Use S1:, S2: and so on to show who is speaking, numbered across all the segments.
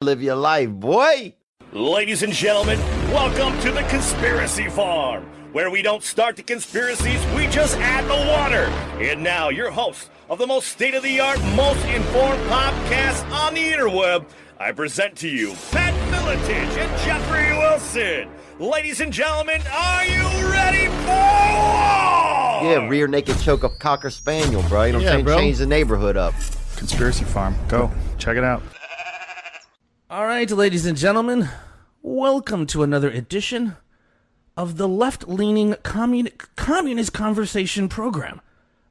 S1: Live your life, boy.
S2: Ladies and gentlemen, welcome to the Conspiracy Farm, where we don't start the conspiracies, we just add the water. And now, your host of the most state-of-the-art, most informed podcast on the interweb, I present to you Pat Miletich and Jeffrey Wilson. Ladies and gentlemen, are you ready for war?
S1: Yeah, rear naked choke of Cocker Spaniel, bro. You know what I'm saying?
S3: Bro.
S1: Change the neighborhood up.
S3: Conspiracy Farm. Go. Check it out.
S4: All right, ladies and gentlemen, welcome to another edition of the left-leaning communist conversation program.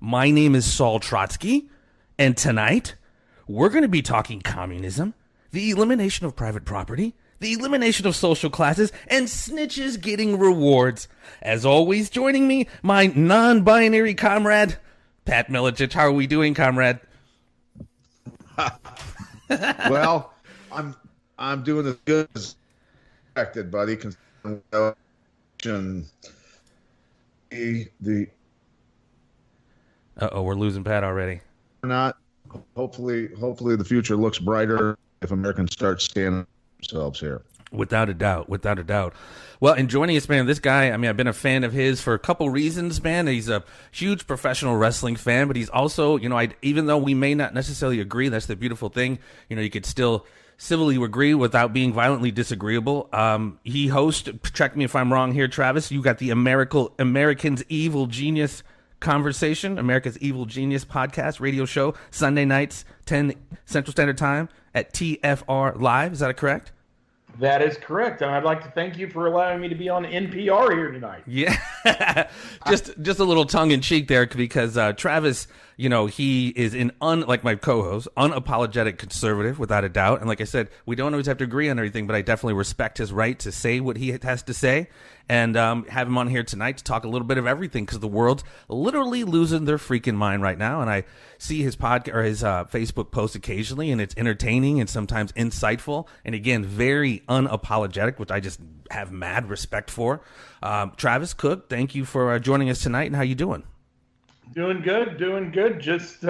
S4: My name is Saul Trotsky, and tonight we're going to be talking communism, the elimination of private property, the elimination of social classes, and snitches getting rewards. As always, joining me, my non-binary comrade, Pat Miletich. How are we doing, comrade?
S5: Well, I'm doing as good as expected, buddy.
S4: We're losing Pat already.
S5: Not. Hopefully the future looks brighter if Americans start standing themselves here.
S4: Without a doubt. Well, and joining us, man, this guy, I mean, I've been a fan of his for a couple reasons, man. He's a huge professional wrestling fan, but he's also, even though we may not necessarily agree, that's the beautiful thing. You could still civilly agree without being violently disagreeable. He hosts, check me if I'm wrong here, Travis, you got the Americans Evil Genius Conversation, America's Evil Genius podcast, radio show, Sunday nights, 10 Central Standard Time at TFR Live. Is that correct?
S6: That is correct, and I'd like to thank you for allowing me to be on NPR here tonight.
S4: Yeah, just a little tongue-in-cheek there, because Travis, he is like my co-host, unapologetic conservative, without a doubt. And like I said, we don't always have to agree on everything, but I definitely respect his right to say what he has to say, and have him on here tonight to talk a little bit of everything, because the world's literally losing their freaking mind right now. And I see his podcast or his Facebook posts occasionally, and it's entertaining and sometimes insightful, and again, very unapologetic, which I just have mad respect for. Travis Cook, thank you for joining us tonight, and how you doing?
S6: Doing good. Just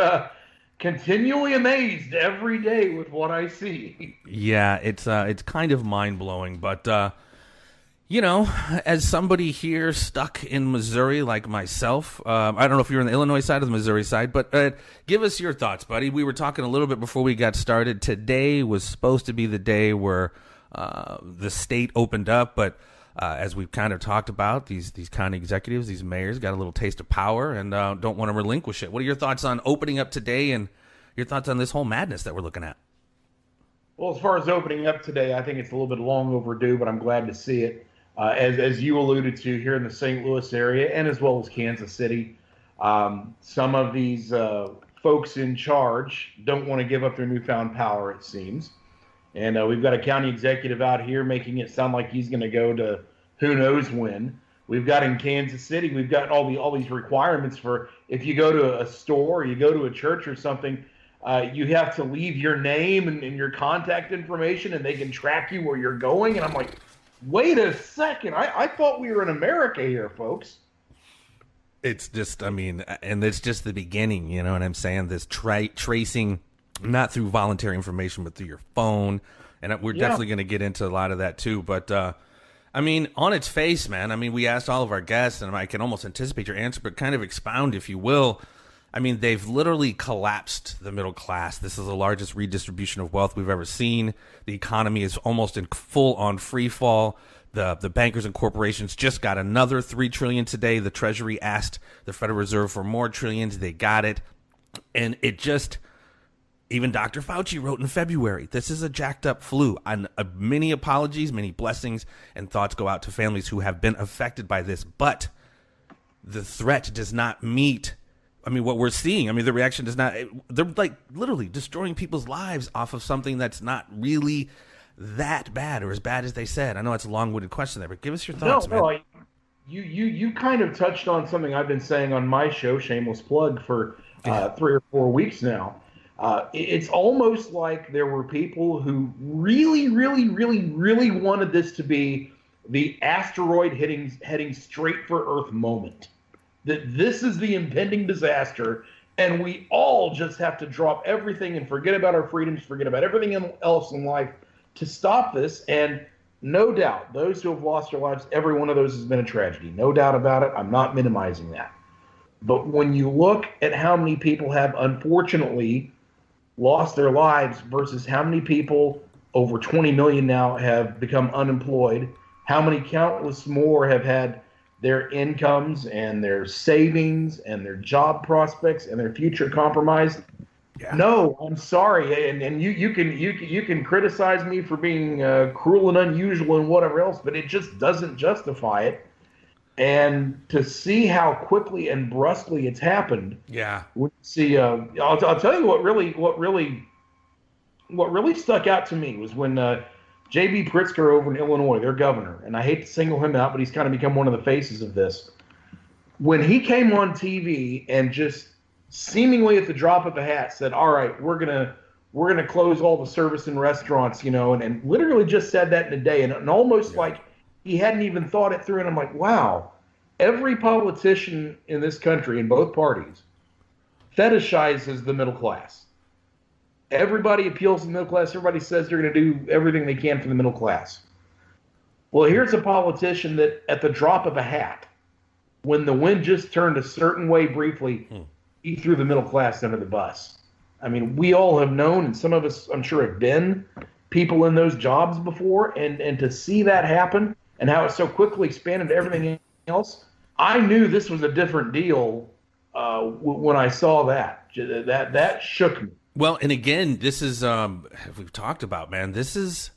S6: continually amazed every day with what I see.
S4: Yeah, it's kind of mind-blowing, but as somebody here stuck in Missouri like myself, I don't know if you're on the Illinois side or the Missouri side, but give us your thoughts, buddy. We were talking a little bit before we got started. Today was supposed to be the day where the state opened up, but as we've kind of talked about, these county executives, these mayors got a little taste of power and don't want to relinquish it. What are your thoughts on opening up today, and your thoughts on this whole madness that we're looking at?
S6: Well, as far as opening up today, I think it's a little bit long overdue, but I'm glad to see it. As you alluded to here in the St. Louis area, and as well as Kansas City, some of these folks in charge don't want to give up their newfound power, it seems. And we've got a county executive out here making it sound like he's going to go to who knows when. We've got in Kansas City, we've got all these requirements for if you go to a store, or you go to a church or something, you have to leave your name and your contact information, and they can track you where you're going. And I'm like, wait a second. I thought we were in America here, folks.
S4: It's just, and it's just the beginning, you know what I'm saying? This tracing, not through voluntary information, but through your phone. And we're definitely going to get into a lot of that too. But, on its face, man, we asked all of our guests, and I can almost anticipate your answer, but kind of expound, if you will. They've literally collapsed the middle class. This is the largest redistribution of wealth we've ever seen. The economy is almost in full-on free fall. The bankers and corporations just got another $3 trillion today. The Treasury asked the Federal Reserve for more trillions. They got it. And it just, even Dr. Fauci wrote in February, this is a jacked up flu. And many apologies, many blessings, and thoughts go out to families who have been affected by this. But the threat does not meet what we're seeing. The reaction does not. They're like literally destroying people's lives off of something that's not really that bad, or as bad as they said. I know it's a long-winded question there, but give us your thoughts, man.
S6: You kind of touched on something I've been saying on my show, shameless plug, for 3 or 4 weeks now. It's almost like there were people who really, really, really, really wanted this to be the asteroid heading straight for Earth moment. That this is the impending disaster, and we all just have to drop everything and forget about our freedoms, forget about everything else in life, to stop this. And no doubt, those who have lost their lives, every one of those has been a tragedy. No doubt about it. I'm not minimizing that. But when you look at how many people have unfortunately lost their lives versus how many people, over 20 million now, have become unemployed, how many countless more have had their incomes and their savings and their job prospects and their future compromised. Yeah. No, I'm sorry, and you can criticize me for being cruel and unusual and whatever else, but it just doesn't justify it. And to see how quickly and brusquely it's happened,
S4: yeah.
S6: See, I'll tell you what really stuck out to me was when J.B. Pritzker over in Illinois, their governor, and I hate to single him out, but he's kind of become one of the faces of this. When he came on TV and just seemingly at the drop of a hat said, "All right, we're gonna close all the service and restaurants," and literally just said that in a day, and almost like he hadn't even thought it through. And I'm like, wow, every politician in this country, in both parties, fetishizes the middle class. Everybody appeals to the middle class. Everybody says they're going to do everything they can for the middle class. Well, here's a politician that at the drop of a hat, when the wind just turned a certain way briefly, he threw the middle class under the bus. I mean, we all have known, and some of us, I'm sure, have been people in those jobs before, and to see that happen and how it so quickly expanded to everything else, I knew this was a different deal when I saw that. That shook me.
S4: Well, and again, this is, we've talked about, man, this is,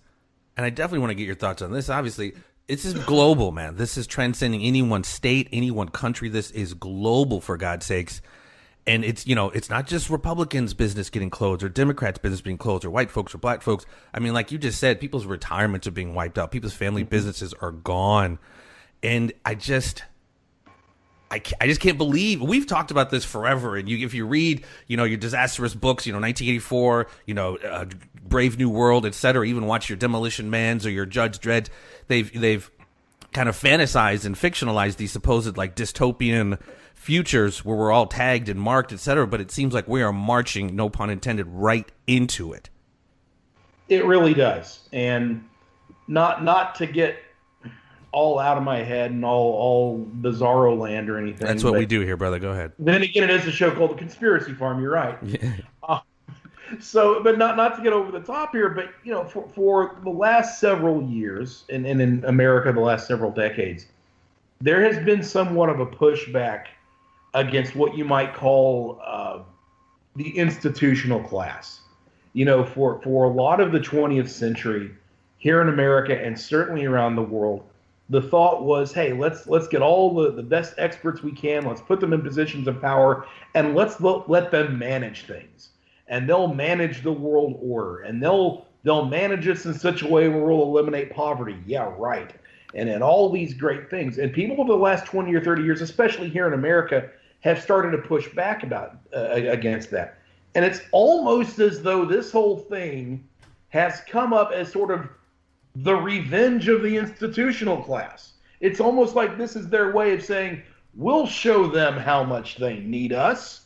S4: and I definitely want to get your thoughts on this. Obviously, this is global, man. This is transcending any one state, any one country. This is global, for God's sakes. And it's, it's not just Republicans' business getting closed or Democrats' business being closed or white folks or black folks. I mean, like you just said, people's retirements are being wiped out. People's family businesses are gone. And I just can't believe we've talked about this forever. And if you read, your disastrous books, 1984, Brave New World, etc., even watch your Demolition Mans or your Judge Dredd, they've kind of fantasized and fictionalized these supposed like dystopian futures where we're all tagged and marked, etc. But it seems like we are marching, no pun intended, right into it.
S6: It really does. And not to get all out of my head and all bizarro land or anything.
S4: That's what we do here, brother. Go ahead.
S6: Then again, it is a show called The Conspiracy Farm. You're right.
S4: Yeah.
S6: But not to get over the top here, but for the last several years, and in America the last several decades, there has been somewhat of a pushback against what you might call the institutional class. For a lot of the 20th century here in America and certainly around the world, the thought was, hey, let's get all the best experts we can, let's put them in positions of power, and let's let them manage things. And they'll manage the world order, and they'll manage us in such a way where we'll eliminate poverty. Yeah, right. And all these great things. And people over the last 20 or 30 years, especially here in America, have started to push back against that. And it's almost as though this whole thing has come up as sort of the revenge of the institutional class. It's almost like this is their way of saying, we'll show them how much they need us,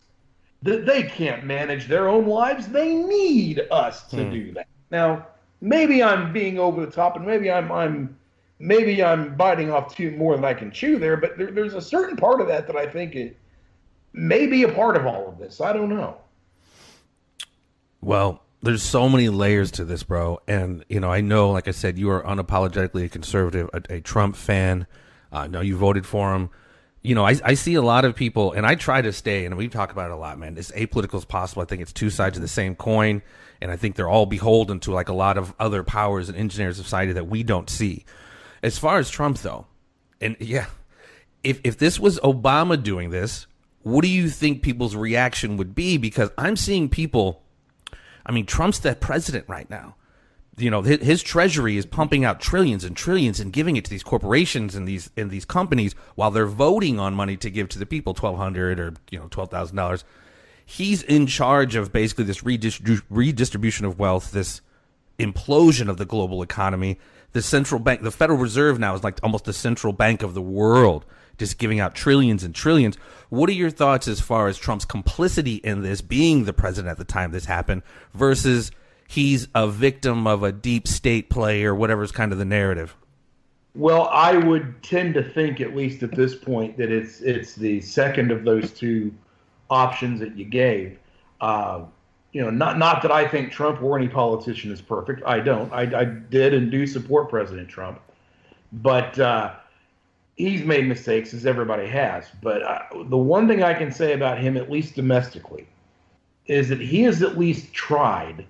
S6: that they can't manage their own lives. They need us to do that. Now, maybe I'm being over the top, and maybe I'm biting off more than I can chew there, but there's a certain part of that I think it may be a part of all of this. I don't know.
S4: Well, there's so many layers to this, bro. And, I know, like I said, you are unapologetically a conservative, a Trump fan. I know you voted for him. I see a lot of people, and I try to stay, and we've talked about it a lot, man, as apolitical as possible. I think it's two sides of the same coin, and I think they're all beholden to, like, a lot of other powers and engineers of society that we don't see. As far as Trump, though, and, yeah, if this was Obama doing this, what do you think people's reaction would be? Because I'm seeing people... I mean, Trump's the president right now. His treasury is pumping out trillions and trillions and giving it to these corporations and these companies while they're voting on money to give to the people, $1,200 or $12,000. He's in charge of basically this redistribution of wealth, this implosion of the global economy. The central bank, the Federal Reserve now is like almost the central bank of the world, just giving out trillions and trillions. What are your thoughts as far as Trump's complicity in this, being the president at the time this happened, versus he's a victim of a deep state play or whatever's kind of the narrative?
S6: Well, I would tend to think, at least at this point, that it's the second of those two options that you gave. Not that I think Trump or any politician is perfect. I don't. I did and do support President Trump, but he's made mistakes, as everybody has. But the one thing I can say about him, at least domestically, is that he has at least tried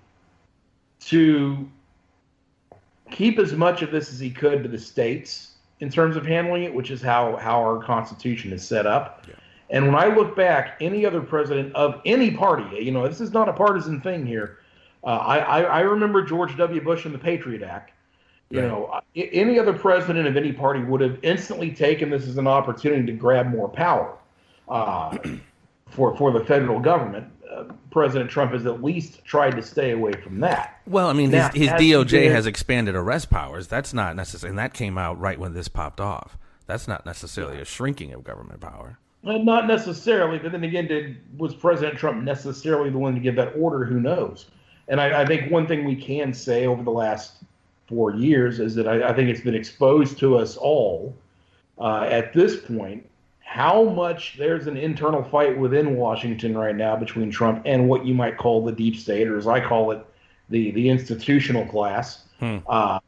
S6: to keep as much of this as he could to the states in terms of handling it, which is how our Constitution is set up. Yeah. And when I look back, any other president of any party, this is not a partisan thing here. I remember George W. Bush and the Patriot Act. Any other president of any party would have instantly taken this as an opportunity to grab more power for the federal government. President Trump has at least tried to stay away from that.
S4: Well, I mean, his DOJ has expanded arrest powers. That's not necessary, and that came out right when this popped off. That's not necessarily a shrinking of government power.
S6: Not necessarily, but then again, was President Trump necessarily the one to give that order? Who knows? And I think one thing we can say over the last 4 years is that I think it's been exposed to us all at this point how much there's an internal fight within Washington right now between Trump and what you might call the deep state, or as I call it, the institutional class, for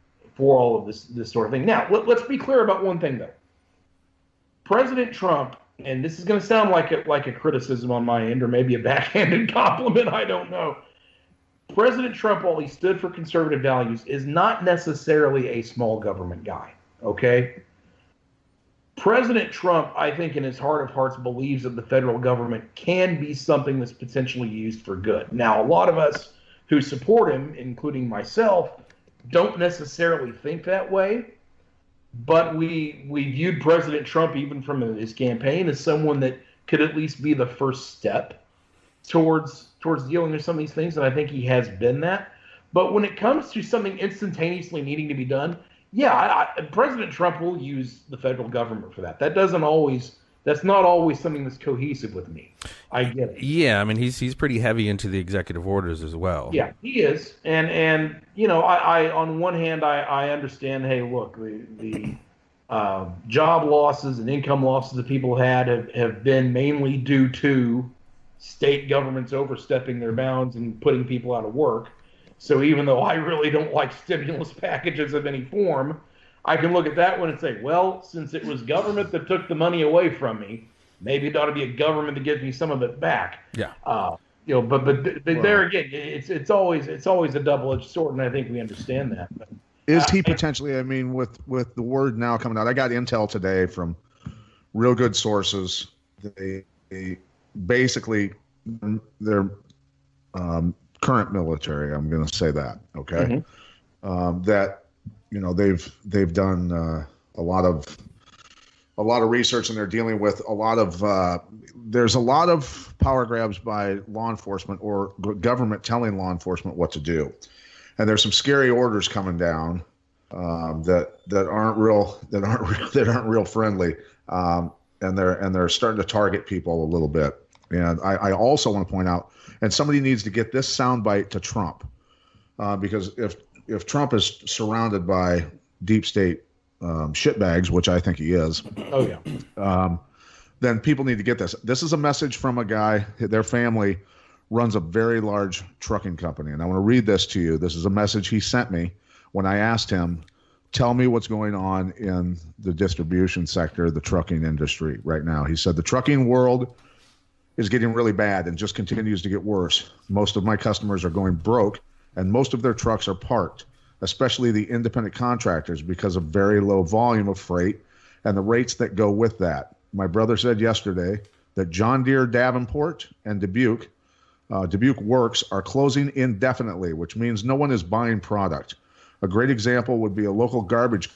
S6: all of this sort of thing. Now, let's be clear about one thing, though. President Trump, and this is going to sound like a criticism on my end, or maybe a backhanded compliment, I don't know. President Trump, while he stood for conservative values, is not necessarily a small government guy, okay? President Trump, I think in his heart of hearts, believes that the federal government can be something that's potentially used for good. Now, a lot of us who support him, including myself, don't necessarily think that way, but we viewed President Trump, even from his campaign, as someone that could at least be the first step towards dealing with some of these things, and I think he has been that. But when it comes to something instantaneously needing to be done, yeah, President Trump will use the federal government for that. That's not always something that's cohesive with me. I get it.
S4: Yeah, I mean he's pretty heavy into the executive orders as well.
S6: Yeah, he is, and I on one hand I understand. Hey, look, the job losses and income losses that people have been mainly due to state governments overstepping their bounds and putting people out of work. So even though I really don't like stimulus packages of any form, I can look at that one and say, well, since it was government that took the money away from me, maybe it ought to be a government that gives me some of it back.
S4: Yeah.
S6: But there again, it's always a double-edged sword, and I think we understand that. But,
S5: is he potentially? I mean, with the word now coming out, I got intel today from real good sources. They basically they're current military. I'm going to say that. Okay. Mm-hmm. That they've done a lot of research, and they're dealing with a lot of there's a lot of power grabs by law enforcement or government telling law enforcement what to do, and there's some scary orders coming down that aren't real friendly, and they're starting to target people a little bit. And I also want to point out, and somebody needs to get this soundbite to Trump, because if Trump is surrounded by deep state shitbags, which I think he is,
S6: oh yeah,
S5: then people need to get this. This is a message from a guy. Their family runs a very large trucking company, and I want to read this to you. This is a message he sent me when I asked him, tell me what's going on in the distribution sector, the trucking industry right now. He said, the trucking world is getting really bad and just continues to get worse. Most of my customers are going broke, and most of their trucks are parked, especially the independent contractors, because of very low volume of freight and the rates that go with that. My brother said yesterday that John Deere, Davenport, and Dubuque Works are closing indefinitely, which means no one is buying product. A great example would be a local garbage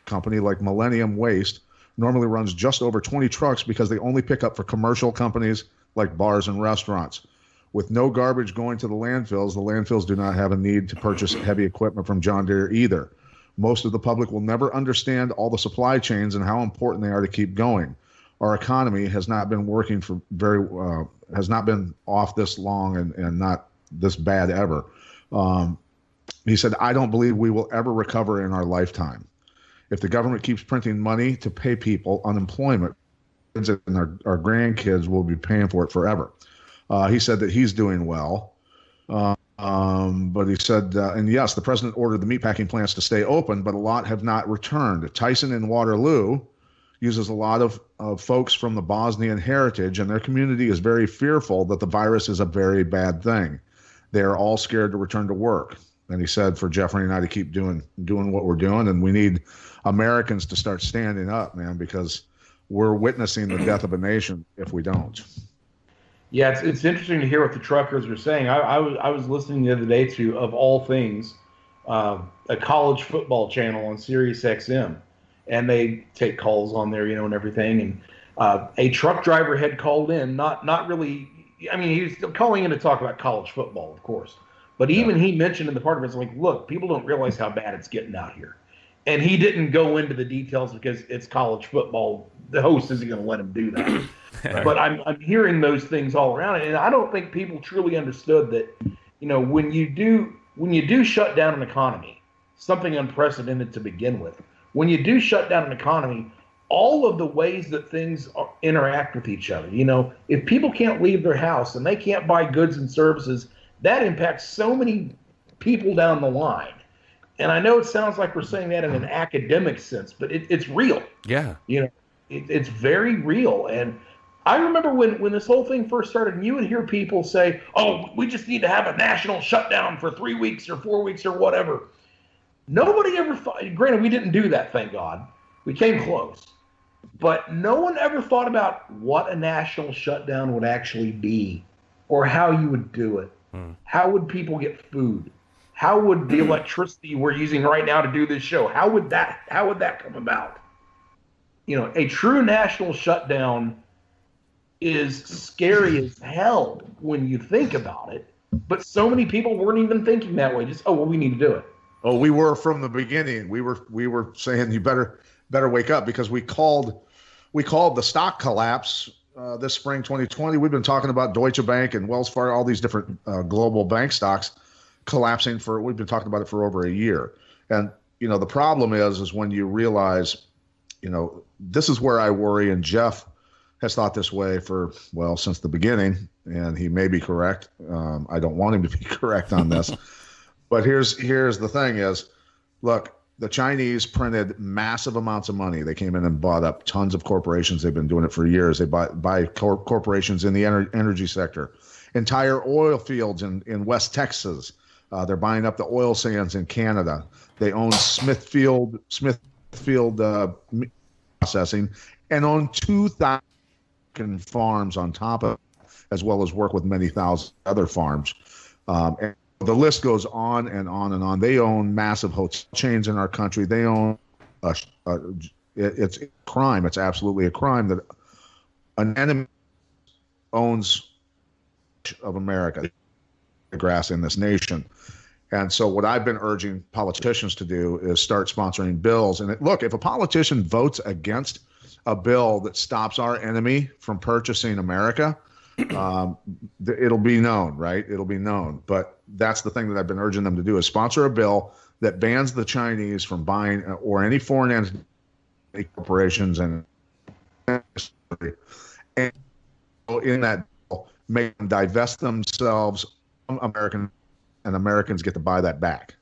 S5: company like Millennium Waste normally runs just over 20 trucks because they only pick up for commercial companies like bars and restaurants. With no garbage going to the landfills do not have a need to purchase heavy equipment from John Deere either. Most of the public will never understand all the supply chains and how important they are to keep going. Our economy has not been working has not been off this long and not this bad ever. He said, I don't believe we will ever recover in our lifetime. If the government keeps printing money to pay people, unemployment, and our grandkids will be paying for it forever. He said that he's doing well. But he said, and yes, the president ordered the meatpacking plants to stay open, but a lot have not returned. Tyson in Waterloo uses a lot of folks from the Bosnian heritage, and their community is very fearful that the virus is a very bad thing. They're all scared to return to work. And he said for Jeffrey and I to keep doing what we're doing, and we need Americans to start standing up, man, because we're witnessing the death of a nation if we don't.
S6: Yeah, it's interesting to hear what the truckers are saying. I was listening the other day to, of all things, a college football channel on Sirius XM, and they take calls on there, and everything. And a truck driver had called in, not really. I mean, he was calling in to talk about college football, of course, but even he mentioned in the part of it's like, look, people don't realize how bad it's getting out here, and he didn't go into the details because it's college football. The host isn't going to let him do that. But I'm hearing those things all around, and I don't think people truly understood that, when you do shut down an economy, something unprecedented to begin with, when you do shut down an economy, all of the ways that things interact with each other, if people can't leave their house and they can't buy goods and services, that impacts so many people down the line. And I know it sounds like we're saying that in an academic sense, but it's real.
S4: Yeah.
S6: It's very real. And I remember when this whole thing first started, and you would hear people say, oh, we just need to have a national shutdown for 3 weeks or 4 weeks or whatever. Nobody ever thought, granted, we didn't do that, thank God. We came close. But no one ever thought about what a national shutdown would actually be or how you would do it. How would people get food? How would the electricity we're using right now to do this show, how would that come about? A true national shutdown is scary as hell when you think about it, but so many people weren't even thinking that way. Just, we need to do it.
S5: Oh, we were from the beginning. We were saying you better wake up, because we called the stock collapse this spring 2020. We've been talking about Deutsche Bank and Wells Fargo, all these different global bank stocks collapsing we've been talking about it for over a year. And the problem is when you realize, this is where I worry, and Jeff has thought this way since the beginning, and he may be correct. I don't want him to be correct on this. But here's the thing is, look, the Chinese printed massive amounts of money. They came in and bought up tons of corporations. They've been doing it for years. They buy corporations in the energy sector, entire oil fields in West Texas. They're buying up the oil sands in Canada. They own Smithfield processing, and own 2,000 farms on top of it, as well as work with many thousand other farms. And the list goes on and on and on. They own massive hotel chains in our country. They own it's a crime. It's absolutely a crime that an enemy owns of America, the grass in this nation. And so what I've been urging politicians to do is start sponsoring bills. And look, if a politician votes against a bill that stops our enemy from purchasing America, it'll be known, right? It'll be known. But that's the thing that I've been urging them to do, is sponsor a bill that bans the Chinese from buying, or any foreign entity, corporations, and in that bill, make them divest themselves from Americans get to buy that back.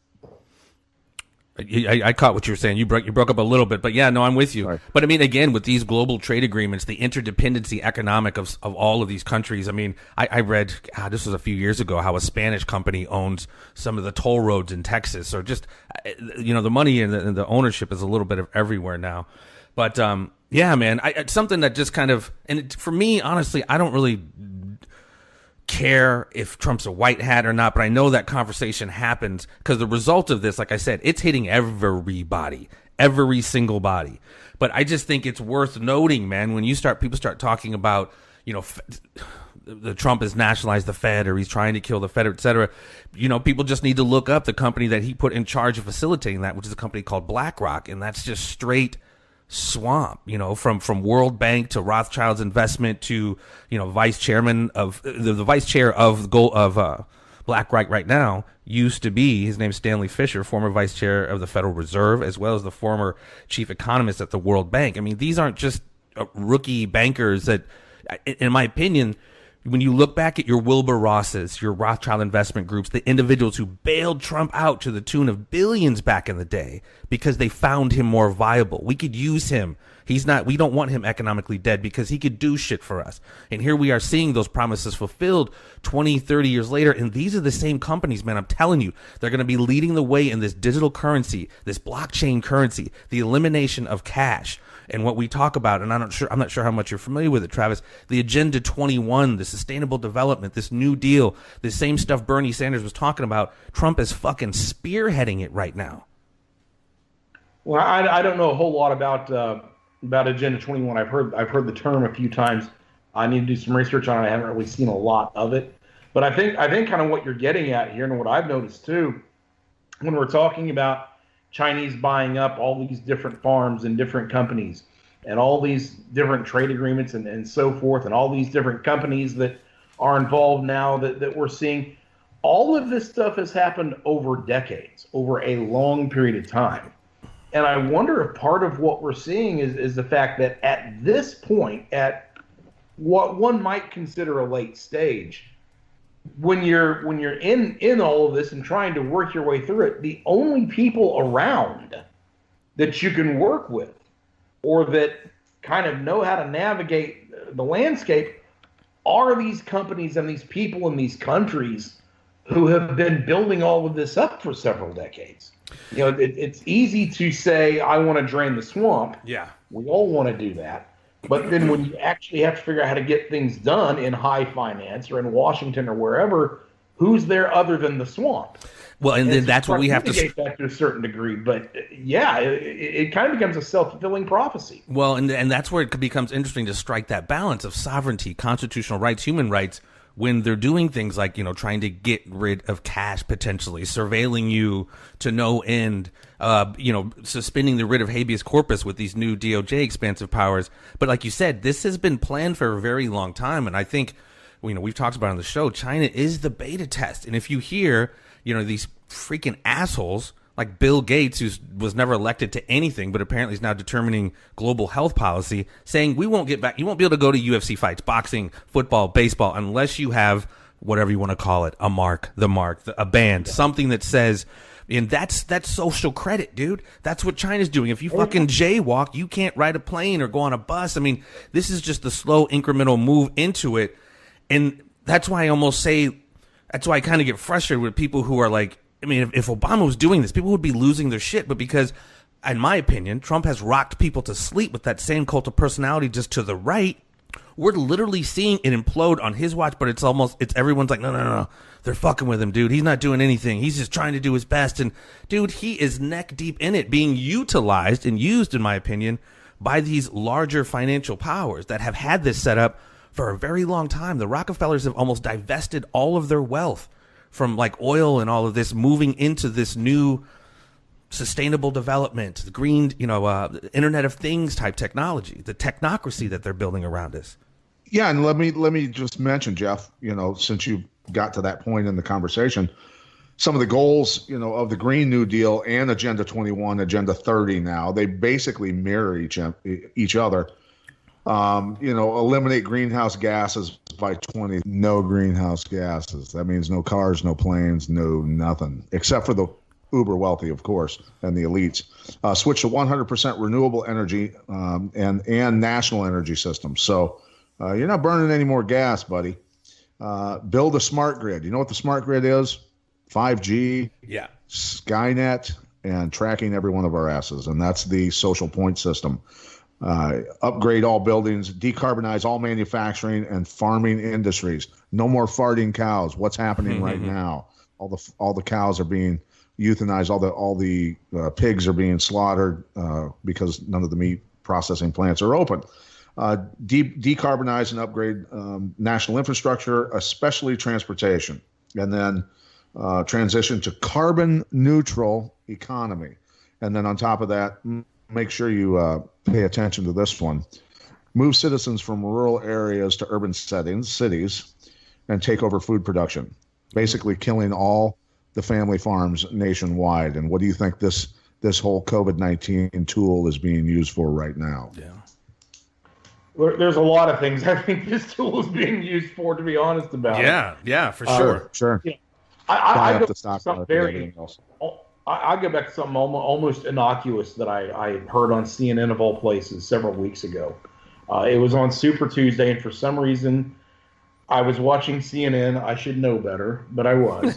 S4: I caught what you were saying. You broke up a little bit, but yeah, no, I'm with you.
S5: Right.
S4: But I mean, again, with these global trade agreements, the interdependency economic of all of these countries. I mean, I read, this was a few years ago, how a Spanish company owns some of the toll roads in Texas, or just, the money and the ownership is a little bit of everywhere now. But yeah, man, it's something that just kind of, and for me, honestly, I don't really care if Trump's a white hat or not, but I know that conversation happens because the result of this, like I said, it's hitting everybody, every single body. But I just think it's worth noting, man, when people start talking about, the Trump has nationalized the Fed, or he's trying to kill the Fed, et cetera. People just need to look up the company that he put in charge of facilitating that, which is a company called BlackRock, and that's just straight swamp, from World Bank to Rothschild's investment to, vice chairman of the vice chair of BlackRock right now used to be, his name's Stanley Fischer, former vice chair of the Federal Reserve, as well as the former chief economist at the World Bank. I mean, these aren't just rookie bankers that, in my opinion, when you look back at your Wilbur Rosses, your Rothschild investment groups, the individuals who bailed Trump out to the tune of billions back in the day because they found him more viable. We could use him. We don't want him economically dead because he could do shit for us. And here we are seeing those promises fulfilled 20, 30 years later. And these are the same companies, man. I'm telling you, they're going to be leading the way in this digital currency, this blockchain currency, the elimination of cash. And what we talk about, and I'm not sure how much you're familiar with it, Travis, the Agenda 21, the sustainable development, this New Deal, the same stuff Bernie Sanders was talking about, Trump is fucking spearheading it right now.
S6: Well, I don't know a whole lot about Agenda 21. I've heard the term a few times. I need to do some research on it. I haven't really seen a lot of it. But I think kind of what you're getting at here, and what I've noticed too, when we're talking about Chinese buying up all these different farms and different companies and all these different trade agreements and so forth, and all these different companies that are involved now that we're seeing, all of this stuff has happened over decades, over a long period of time. And I wonder if part of what we're seeing is the fact that at this point, at what one might consider a late stage, when you're in all of this and trying to work your way through it, the only people around that you can work with or that kind of know how to navigate the landscape are these companies and these people in these countries who have been building all of this up for several decades. You know, it's easy to say, I want to drain the swamp.
S4: Yeah.
S6: We all want to do that. But then when you actually have to figure out how to get things done in high finance or in Washington or wherever, who's there other than the swamp?
S4: Well, and then that's what we have to
S6: mitigate that to a certain degree. But yeah, it kind of becomes a self-fulfilling prophecy.
S4: Well, and that's where it becomes interesting to strike that balance of sovereignty, constitutional rights, human rights, when they're doing things like, you know, trying to get rid of cash, potentially surveilling you to no end, you know, suspending the writ of habeas corpus with these new DOJ expansive powers. But like you said, this has been planned for a very long time. And I think, you know, we've talked about it on the show, China is the beta test. And if you hear, you know, these freaking assholes like Bill Gates, who was never elected to anything, but apparently is now determining global health policy, saying you won't be able to go to UFC fights, boxing, football, baseball, unless you have whatever you want to call it, a band, something that says, and that's social credit, dude. That's what China's doing. If you fucking jaywalk, you can't ride a plane or go on a bus. I mean, this is just the slow incremental move into it. And that's why I kind of get frustrated with people who are like, I mean, if Obama was doing this, people would be losing their shit. But because, in my opinion, Trump has rocked people to sleep with that same cult of personality just to the right, we're literally seeing it implode on his watch. But it's everyone's like, no. They're fucking with him, dude. He's not doing anything. He's just trying to do his best. And, dude, he is neck deep in it, being utilized and used, in my opinion, by these larger financial powers that have had this set up for a very long time. The Rockefellers have almost divested all of their wealth from like oil and all of this, moving into this new sustainable development, the green, Internet of Things type technology, the technocracy that they're building around us.
S5: Yeah, and let me just mention, Jeff, since you got to that point in the conversation, some of the goals, of the Green New Deal and Agenda 21, Agenda 30 now, they basically mirror each other. Eliminate greenhouse gases by 20. No greenhouse gases. That means no cars, no planes, no nothing, except for the uber wealthy, of course, and the elites. Switch to 100% renewable energy and national energy systems. So you're not burning any more gas, buddy. Build a smart grid. You know what the smart grid is? 5G,
S4: yeah,
S5: Skynet, and tracking every one of our asses. And that's the social point system. Upgrade all buildings, decarbonize all manufacturing and farming industries. No more farting cows. What's happening right now? All the cows are being euthanized. All the pigs are being slaughtered because none of the meat processing plants are open. Decarbonize and upgrade national infrastructure, especially transportation, and then transition to carbon neutral economy. And then on top of that, make sure you pay attention to this one. Move citizens from rural areas to urban cities and take over food production. basically killing all the family farms nationwide. And what do you think this whole COVID-19 tool is being used for right now?
S4: Yeah.
S6: There's a lot of things I think this tool is being used for, to be honest about it.
S4: Yeah, for sure.
S5: Sure.
S6: You know, I
S5: Buy
S6: go
S5: up the stock
S6: something
S5: market and
S6: very.
S5: everything else.
S6: I go back to something almost innocuous that I heard on CNN of all places several weeks ago. It was on Super Tuesday, and for some reason, I was watching CNN. I should know better, but I was.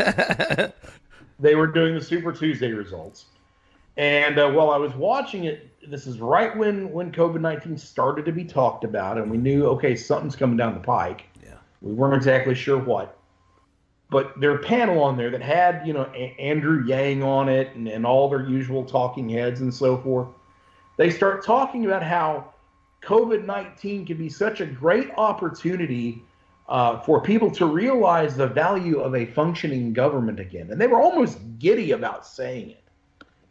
S6: They were doing the Super Tuesday results. And while I was watching it, this is right when COVID-19 started to be talked about, and we knew, okay, something's coming down the pike.
S4: Yeah.
S6: We weren't exactly sure what. But their panel on there that had, Andrew Yang on it and all their usual talking heads and so forth, they start talking about how COVID-19 can be such a great opportunity for people to realize the value of a functioning government again. And they were almost giddy about saying it.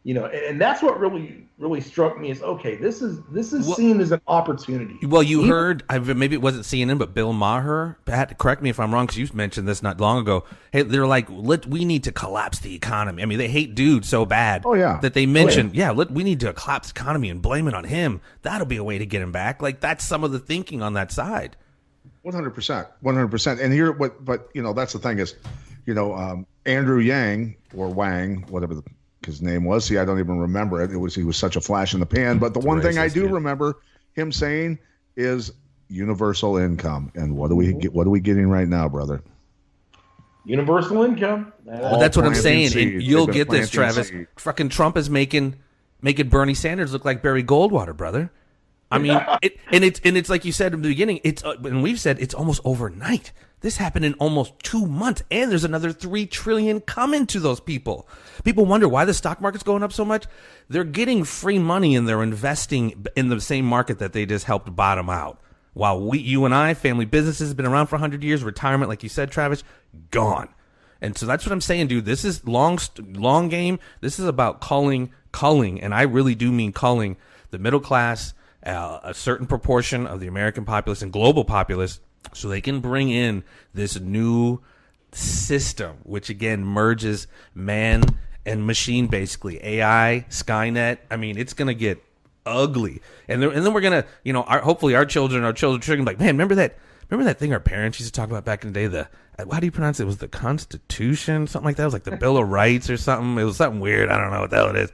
S6: And that's what really struck me is, okay, this is seen as an opportunity.
S4: Well, you heard, maybe it wasn't CNN, but Bill Maher, Pat, correct me if I'm wrong, because you mentioned this not long ago. Hey, they're like, we need to collapse the economy. I mean, they hate dude so bad that they mentioned, we need to collapse the economy and blame it on him. That'll be a way to get him back. Like, that's some of the thinking on that side.
S5: 100%. And here, but that's the thing is, Andrew Yang or Wang, whatever his name was. See, I don't even remember it. He was such a flash in the pan. But the one thing I do remember him saying is universal income. And what do we get? What are we getting right now, brother?
S6: Universal income.
S4: That's what I'm saying. And you'll get this, Travis. Fucking Trump is making Bernie Sanders look like Barry Goldwater, brother. I mean, it's like you said in the beginning. And we've said it's almost overnight. This happened in almost 2 months, and there's another $3 trillion coming to those people. People wonder why the stock market's going up so much. They're getting free money and they're investing in the same market that they just helped bottom out. While you and I, family businesses, have been around for 100 years, retirement, like you said, Travis, gone. And so that's what I'm saying, dude. This is long game. This is about culling, and I really do mean culling the middle class, a certain proportion of the American populace and global populace, so they can bring in this new system, which again merges man and machine, basically AI, Skynet. I mean, it's gonna get ugly, and then we're gonna, hopefully our children are gonna be like, man, remember that thing our parents used to talk about back in the day? How do you pronounce it? It was the Constitution, something like that. It was like the Bill of Rights or something. It was something weird. I don't know what the hell it is.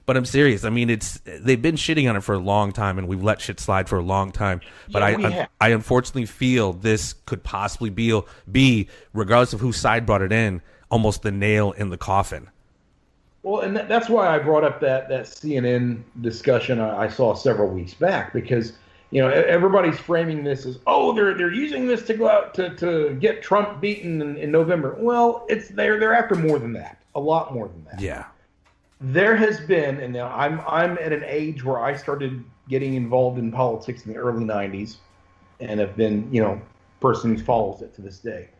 S4: But I'm serious. I mean, they've been shitting on it for a long time, and we've let shit slide for a long time. But I unfortunately feel this could possibly be, regardless of whose side brought it in, almost the nail in the coffin.
S6: Well, and that's why I brought up that CNN discussion I saw several weeks back, because everybody's framing this as, oh, they're using this to go out to get Trump beaten in November. Well, they're after more than that, a lot more than that.
S4: Yeah.
S6: There has been, and now I'm at an age where I started getting involved in politics in the early 90s and have been, person who follows it to this day.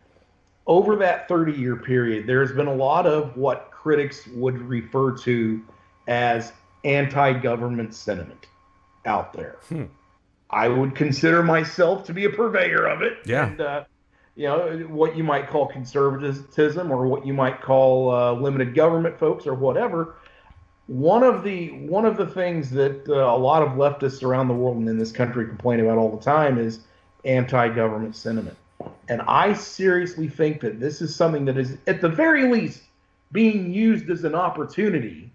S6: Over that 30-year period, there's been a lot of what critics would refer to as anti-government sentiment out there. I would consider myself to be a purveyor of it.
S4: Yeah.
S6: And, what you might call conservatism or what you might call limited government folks or whatever. One of the things that a lot of leftists around the world and in this country complain about all the time is anti-government sentiment. And I seriously think that this is something that is, at the very least, being used as an opportunity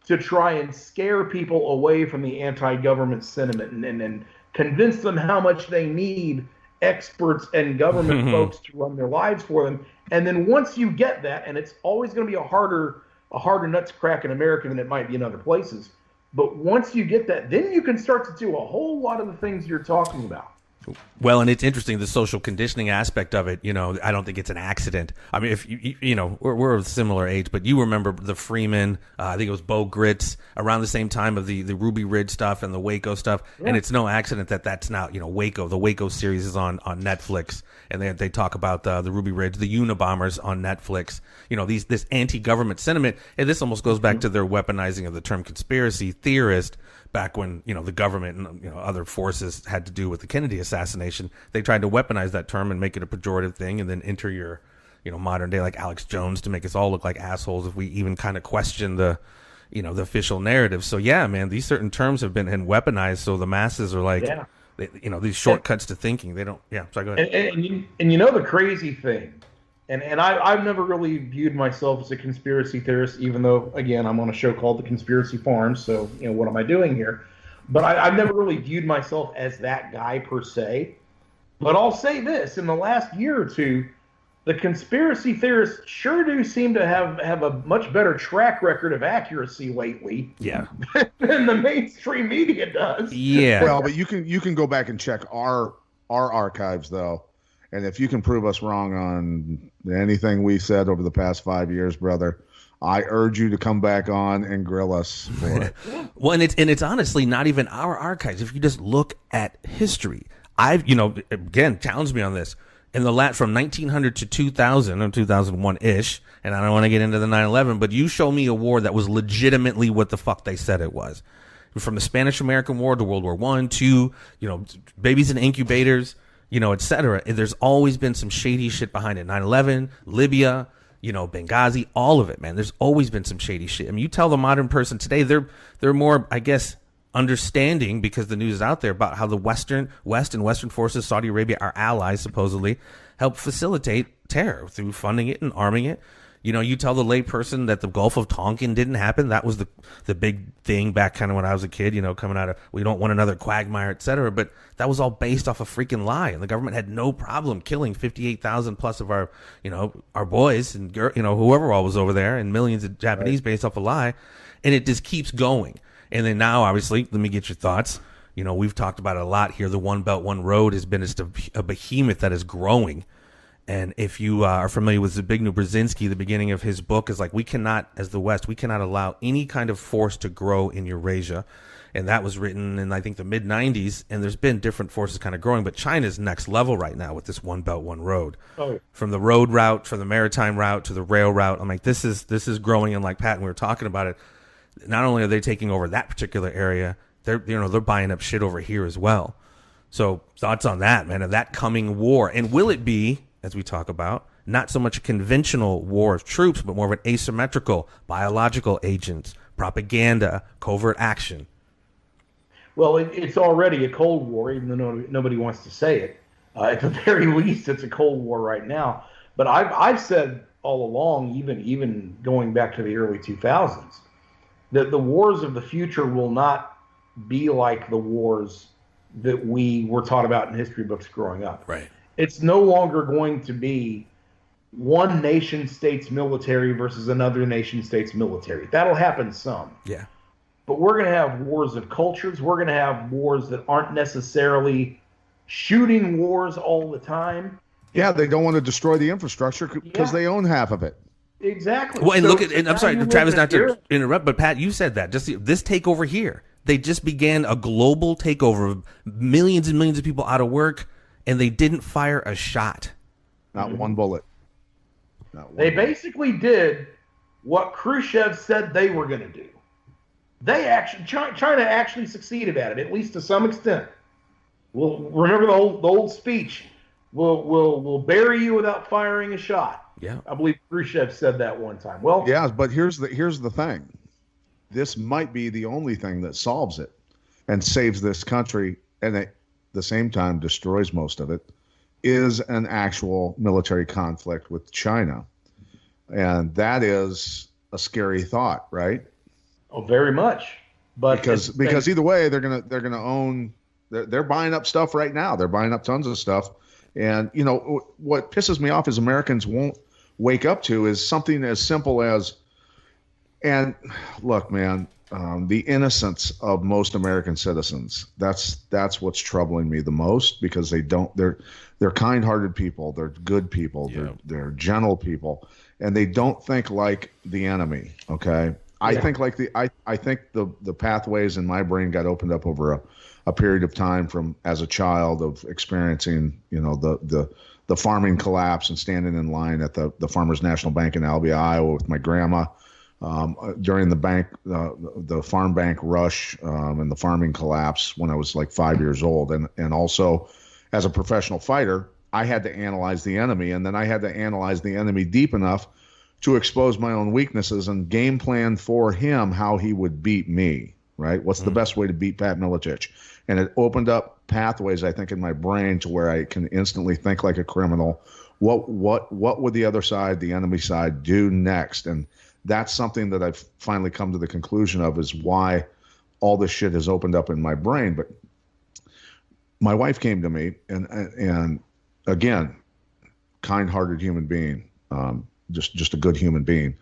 S6: to try and scare people away from the anti-government sentiment and convince them how much they need experts and government folks to run their lives for them. And then once you get that, and it's always going to be a harder nut to crack in America than it might be in other places. But once you get that, then you can start to do a whole lot of the things you're talking about.
S4: Well, and it's interesting, the social conditioning aspect of it. I don't think it's an accident. I mean, if we're of a similar age, but you remember the Freeman, I think it was Bo Gritz, around the same time of the Ruby Ridge stuff and the Waco stuff. Yeah. And it's no accident that that's now, Waco. The Waco series is on Netflix, and they talk about the Ruby Ridge, the Unabombers on Netflix. This anti-government sentiment, and this almost goes back to their weaponizing of the term conspiracy theorist. Back when the government and other forces had to do with the Kennedy assassination, they tried to weaponize that term and make it a pejorative thing, and then enter your modern day like Alex Jones to make us all look like assholes if we even kind of question the the official narrative. So yeah, man, these certain terms have been weaponized, so the masses are like these shortcuts to thinking. They don't. Yeah, sorry, go ahead.
S6: And the crazy thing, and I've never really viewed myself as a conspiracy theorist, even though, again, I'm on a show called The Conspiracy Farm, so, what am I doing here? But I've never really viewed myself as that guy per se. But I'll say this, in the last year or two, the conspiracy theorists sure do seem to have a much better track record of accuracy lately.
S4: Yeah.
S6: Than the mainstream media does.
S4: Yeah.
S5: Well, but you can go back and check our archives, though. And if you can prove us wrong on anything we said over the past 5 years, brother, I urge you to come back on and grill us for it.
S4: Well, and it's honestly not even our archives. If you just look at history, I've again challenged me on this in the from 1900 to 2000 or 2001 ish, and I don't want to get into the 9/11, but you show me a war that was legitimately what the fuck they said it was, from the Spanish-American War to World War I, to babies in incubators. etc. There's always been some shady shit behind it. 9/11, Libya, Benghazi, all of it, man. There's always been some shady shit. I mean, you tell the modern person today, they're more, I guess, understanding because the news is out there about how the West and Western forces, Saudi Arabia, our allies, supposedly, help facilitate terror through funding it and arming it. You tell the lay person that the Gulf of Tonkin didn't happen. That was the big thing back kind of when I was a kid, coming out of, we don't want another quagmire, etc. But that was all based off a freaking lie. And the government had no problem killing 58,000 plus of our, our boys and, whoever all was over there, and millions of Japanese based off a lie. And it just keeps going. And then now, obviously, let me get your thoughts. We've talked about it a lot here. The One Belt, One Road has been just a behemoth that is growing. And if you are familiar with Zbigniew Brzezinski, the beginning of his book is like, we cannot, as the West, we cannot allow any kind of force to grow in Eurasia. And that was written in, I think, the mid-90s. And there's been different forces kind of growing. But China's next level right now with this One Belt, One Road. Oh. From the road route, from the maritime route to the rail route. I'm like, this is growing. And like Pat and we were talking about it, not only are they taking over that particular area, they're buying up shit over here as well. So thoughts on that, man, of that coming war. And will it be, as we talk about, not so much a conventional war of troops, but more of an asymmetrical, biological agents, propaganda, covert action?
S6: Well, it's already a Cold War, even though nobody wants to say it. At the very least, it's a Cold War right now. But I've said all along, even going back to the early 2000s, that the wars of the future will not be like the wars that we were taught about in history books growing up.
S4: Right.
S6: It's no longer going to be one nation state's military versus another nation state's military. That'll happen some.
S4: Yeah.
S6: But we're going to have wars of cultures. We're going to have wars that aren't necessarily shooting wars all the time.
S5: Yeah, they don't want to destroy the infrastructure because they own half of it.
S6: Exactly.
S4: Well, and I'm sorry, Travis, not to interrupt, but Pat, you said that. Just this takeover here, they just began a global takeover of millions and millions of people out of work, and they didn't fire a shot.
S5: Not one bullet.
S6: They basically did what Khrushchev said they were going to do. China actually succeeded at it, at least to some extent. We'll remember the old speech. We'll bury you without firing a shot.
S4: Yeah,
S6: I believe Khrushchev said that one time. Well,
S5: yeah, but here's the thing. This might be the only thing that solves it and saves this country, and at the same time destroys most of it, is an actual military conflict with China, and that is a scary thought, right?
S6: Oh, very much. But
S5: because either way, they're gonna own. They're buying up stuff right now. They're buying up tons of stuff, and what pisses me off is Americans won't wake up to is something as simple as, and look, man, the innocence of most American citizens. That's what's troubling me the most, because they're kind-hearted people, they're good people, they're gentle people, and they don't think like the enemy. Okay, I think like I think the pathways in my brain got opened up over a period of time from as a child of experiencing the farming collapse and standing in line at the Farmers National Bank in Albia, Iowa with my grandma during the farm bank rush and the farming collapse when I was like 5 years old. And also as a professional fighter, I had to analyze the enemy, and then I had to analyze the enemy deep enough to expose my own weaknesses and game plan for him how he would beat me, right? What's the best way to beat Pat Miletich? And it opened up pathways, I think, in my brain to where I can instantly think like a criminal. What would the other side, the enemy side, do next? And that's something that I've finally come to the conclusion of is why all this shit has opened up in my brain. But my wife came to me, and again, kind-hearted human being, just a good human being.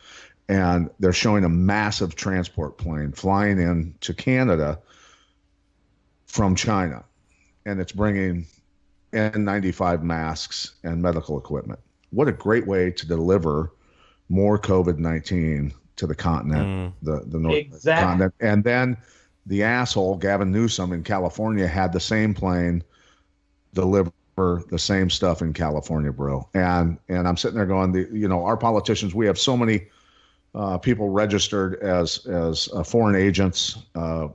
S5: And they're showing a massive transport plane flying in to Canada from China, and it's bringing N95 masks and medical equipment. What a great way to deliver more COVID-19 to the continent, the North continent. And then the asshole Gavin Newsom in California had the same plane deliver the same stuff in California, bro. And I'm sitting there going, our politicians, we have so many people registered as foreign agents,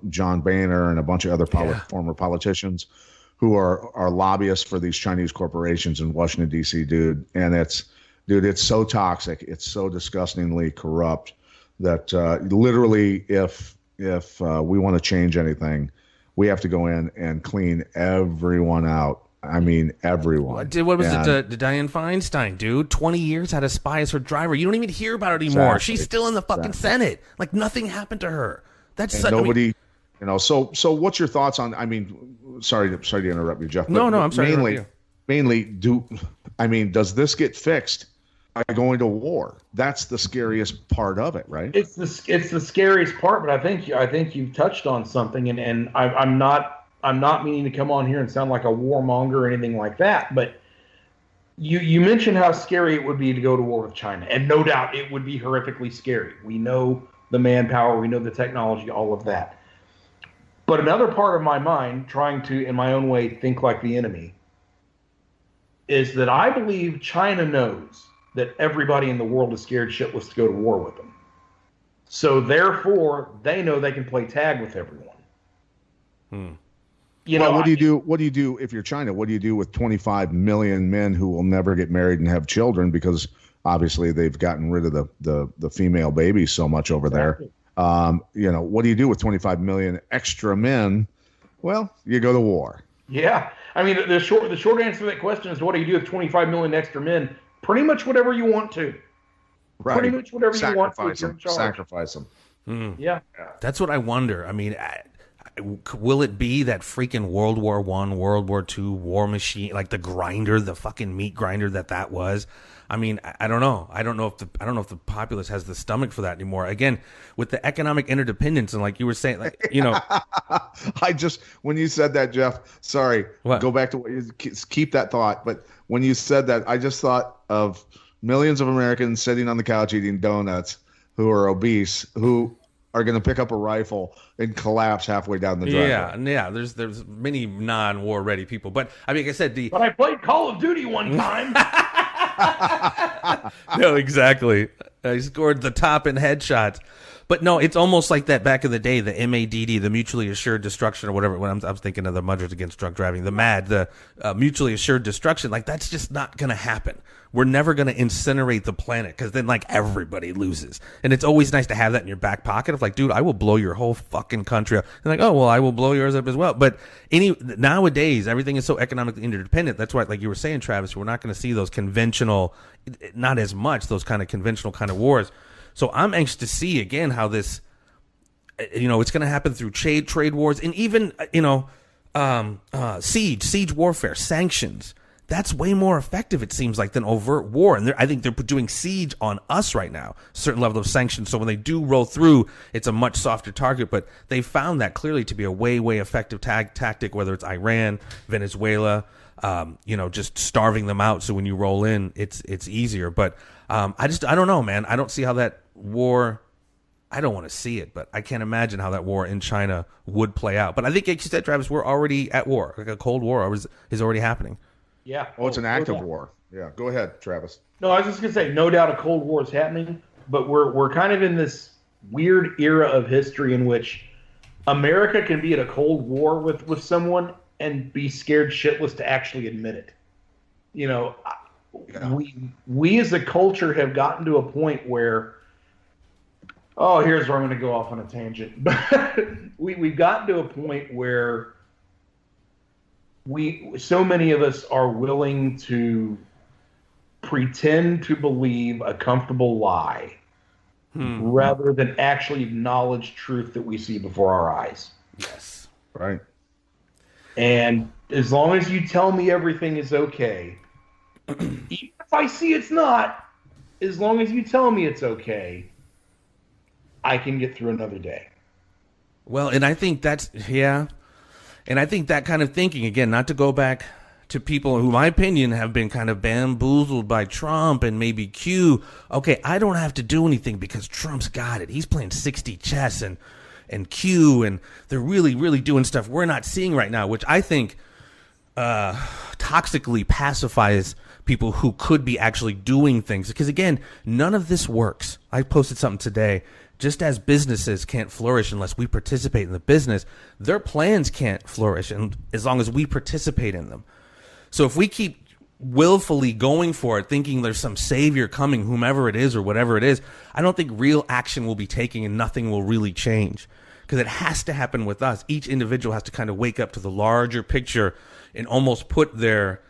S5: John Boehner and a bunch of other former politicians who are lobbyists for these Chinese corporations in Washington, D.C., dude. And it's so toxic. It's so disgustingly corrupt that literally if we want to change anything, we have to go in and clean everyone out. I mean, everyone.
S4: What was it? Dianne Feinstein, dude? 20 years had a spy as her driver. You don't even hear about it anymore.
S5: Exactly.
S4: She's still in the fucking Senate. Like nothing happened to her. That's
S5: nobody. So what's your thoughts on? I mean, sorry to interrupt you, Jeff.
S4: No, I'm sorry.
S5: Mainly, does this get fixed by going to war? That's the scariest part of it, right?
S6: It's the scariest part, but I think you've touched on something, and I'm not meaning to come on here and sound like a warmonger or anything like that, but you mentioned how scary it would be to go to war with China, and no doubt it would be horrifically scary. We know the manpower, we know the technology, all of that. But another part of my mind, trying to, in my own way, think like the enemy, is that I believe China knows that everybody in the world is scared shitless to go to war with them. So therefore, they know they can play tag with everyone.
S5: What do you do if you're China? What do you do with 25 million men who will never get married and have children because obviously they've gotten rid of the female babies so much over there? What do you do with 25 million extra men? Well, you go to war.
S6: Yeah. I mean, the short answer to that question is what do you do with 25 million extra men? Pretty much whatever you want to.
S5: Right.
S6: Pretty much whatever you want to.
S5: Sacrifice them.
S6: Yeah.
S4: That's what I wonder. I mean, will it be that freaking World War I, World War II war machine, like the grinder, the fucking meat grinder that was? I mean, I don't know. I don't know if the populace has the stomach for that anymore. Again, with the economic interdependence and like you were saying, like,
S5: when you said that, Jeff, sorry, go back to what you keep that thought. But when you said that, I just thought of millions of Americans sitting on the couch eating donuts who are obese, who are going to pick up a rifle and collapse halfway down the driveway.
S4: Yeah. There's many non-war ready people, but I mean, like I said,
S6: but I played Call of Duty one time.
S4: No, exactly. He scored the top in headshots. But no, it's almost like that back in the day, the MADD, the mutually assured destruction or whatever. When I was thinking of the Mudgers Against Drunk Driving, the MAD, the mutually assured destruction. Like that's just not going to happen. We're never going to incinerate the planet because then like everybody loses. And it's always nice to have that in your back pocket of like, dude, I will blow your whole fucking country up. And like, oh, well, I will blow yours up as well. But nowadays, everything is so economically interdependent. That's why, like you were saying, Travis, we're not going to see those conventional, not as much, those kind of conventional kind of wars. So I'm anxious to see again how this, it's going to happen through trade wars and even, siege warfare, sanctions. That's way more effective, it seems like, than overt war. And I think they're doing siege on us right now, a certain level of sanctions. So when they do roll through, it's a much softer target. But they found that clearly to be a way, way effective tactic, whether it's Iran, Venezuela, just starving them out. So when you roll in, it's easier. But I don't know, man. I don't see how that war, I don't want to see it, but I can't imagine how that war in China would play out. But I think, like you said, Travis, we're already at war. Like a Cold War is already happening.
S6: Yeah.
S5: Oh, it's an active war. Yeah. Go ahead, Travis.
S6: No, I was just going to say, no doubt a Cold War is happening, but we're kind of in this weird era of history in which America can be at a Cold War with someone and be scared shitless to actually admit it. you know, we as a culture have gotten to a point where, oh, here's where I'm going to go off on a tangent. But we've gotten to a point where so many of us are willing to pretend to believe a comfortable lie rather than actually acknowledge truth that we see before our eyes.
S4: Yes.
S5: Right.
S6: And as long as you tell me everything is okay, even if I see it's not, as long as you tell me it's okay, I can get through another day.
S4: Well, and I think that's, yeah. And I think that kind of thinking, again, not to go back to people who, in my opinion, have been kind of bamboozled by Trump and maybe Q. Okay, I don't have to do anything because Trump's got it. He's playing 60 chess and Q, and they're really, really doing stuff we're not seeing right now, which I think toxically pacifies people who could be actually doing things. Because, again, none of this works. I posted something today. Just as businesses can't flourish unless we participate in the business, their plans can't flourish as long as we participate in them. So if we keep willfully going for it, thinking there's some savior coming, whomever it is or whatever it is, I don't think real action will be taken and nothing will really change. Because it has to happen with us. Each individual has to kind of wake up to the larger picture and almost put their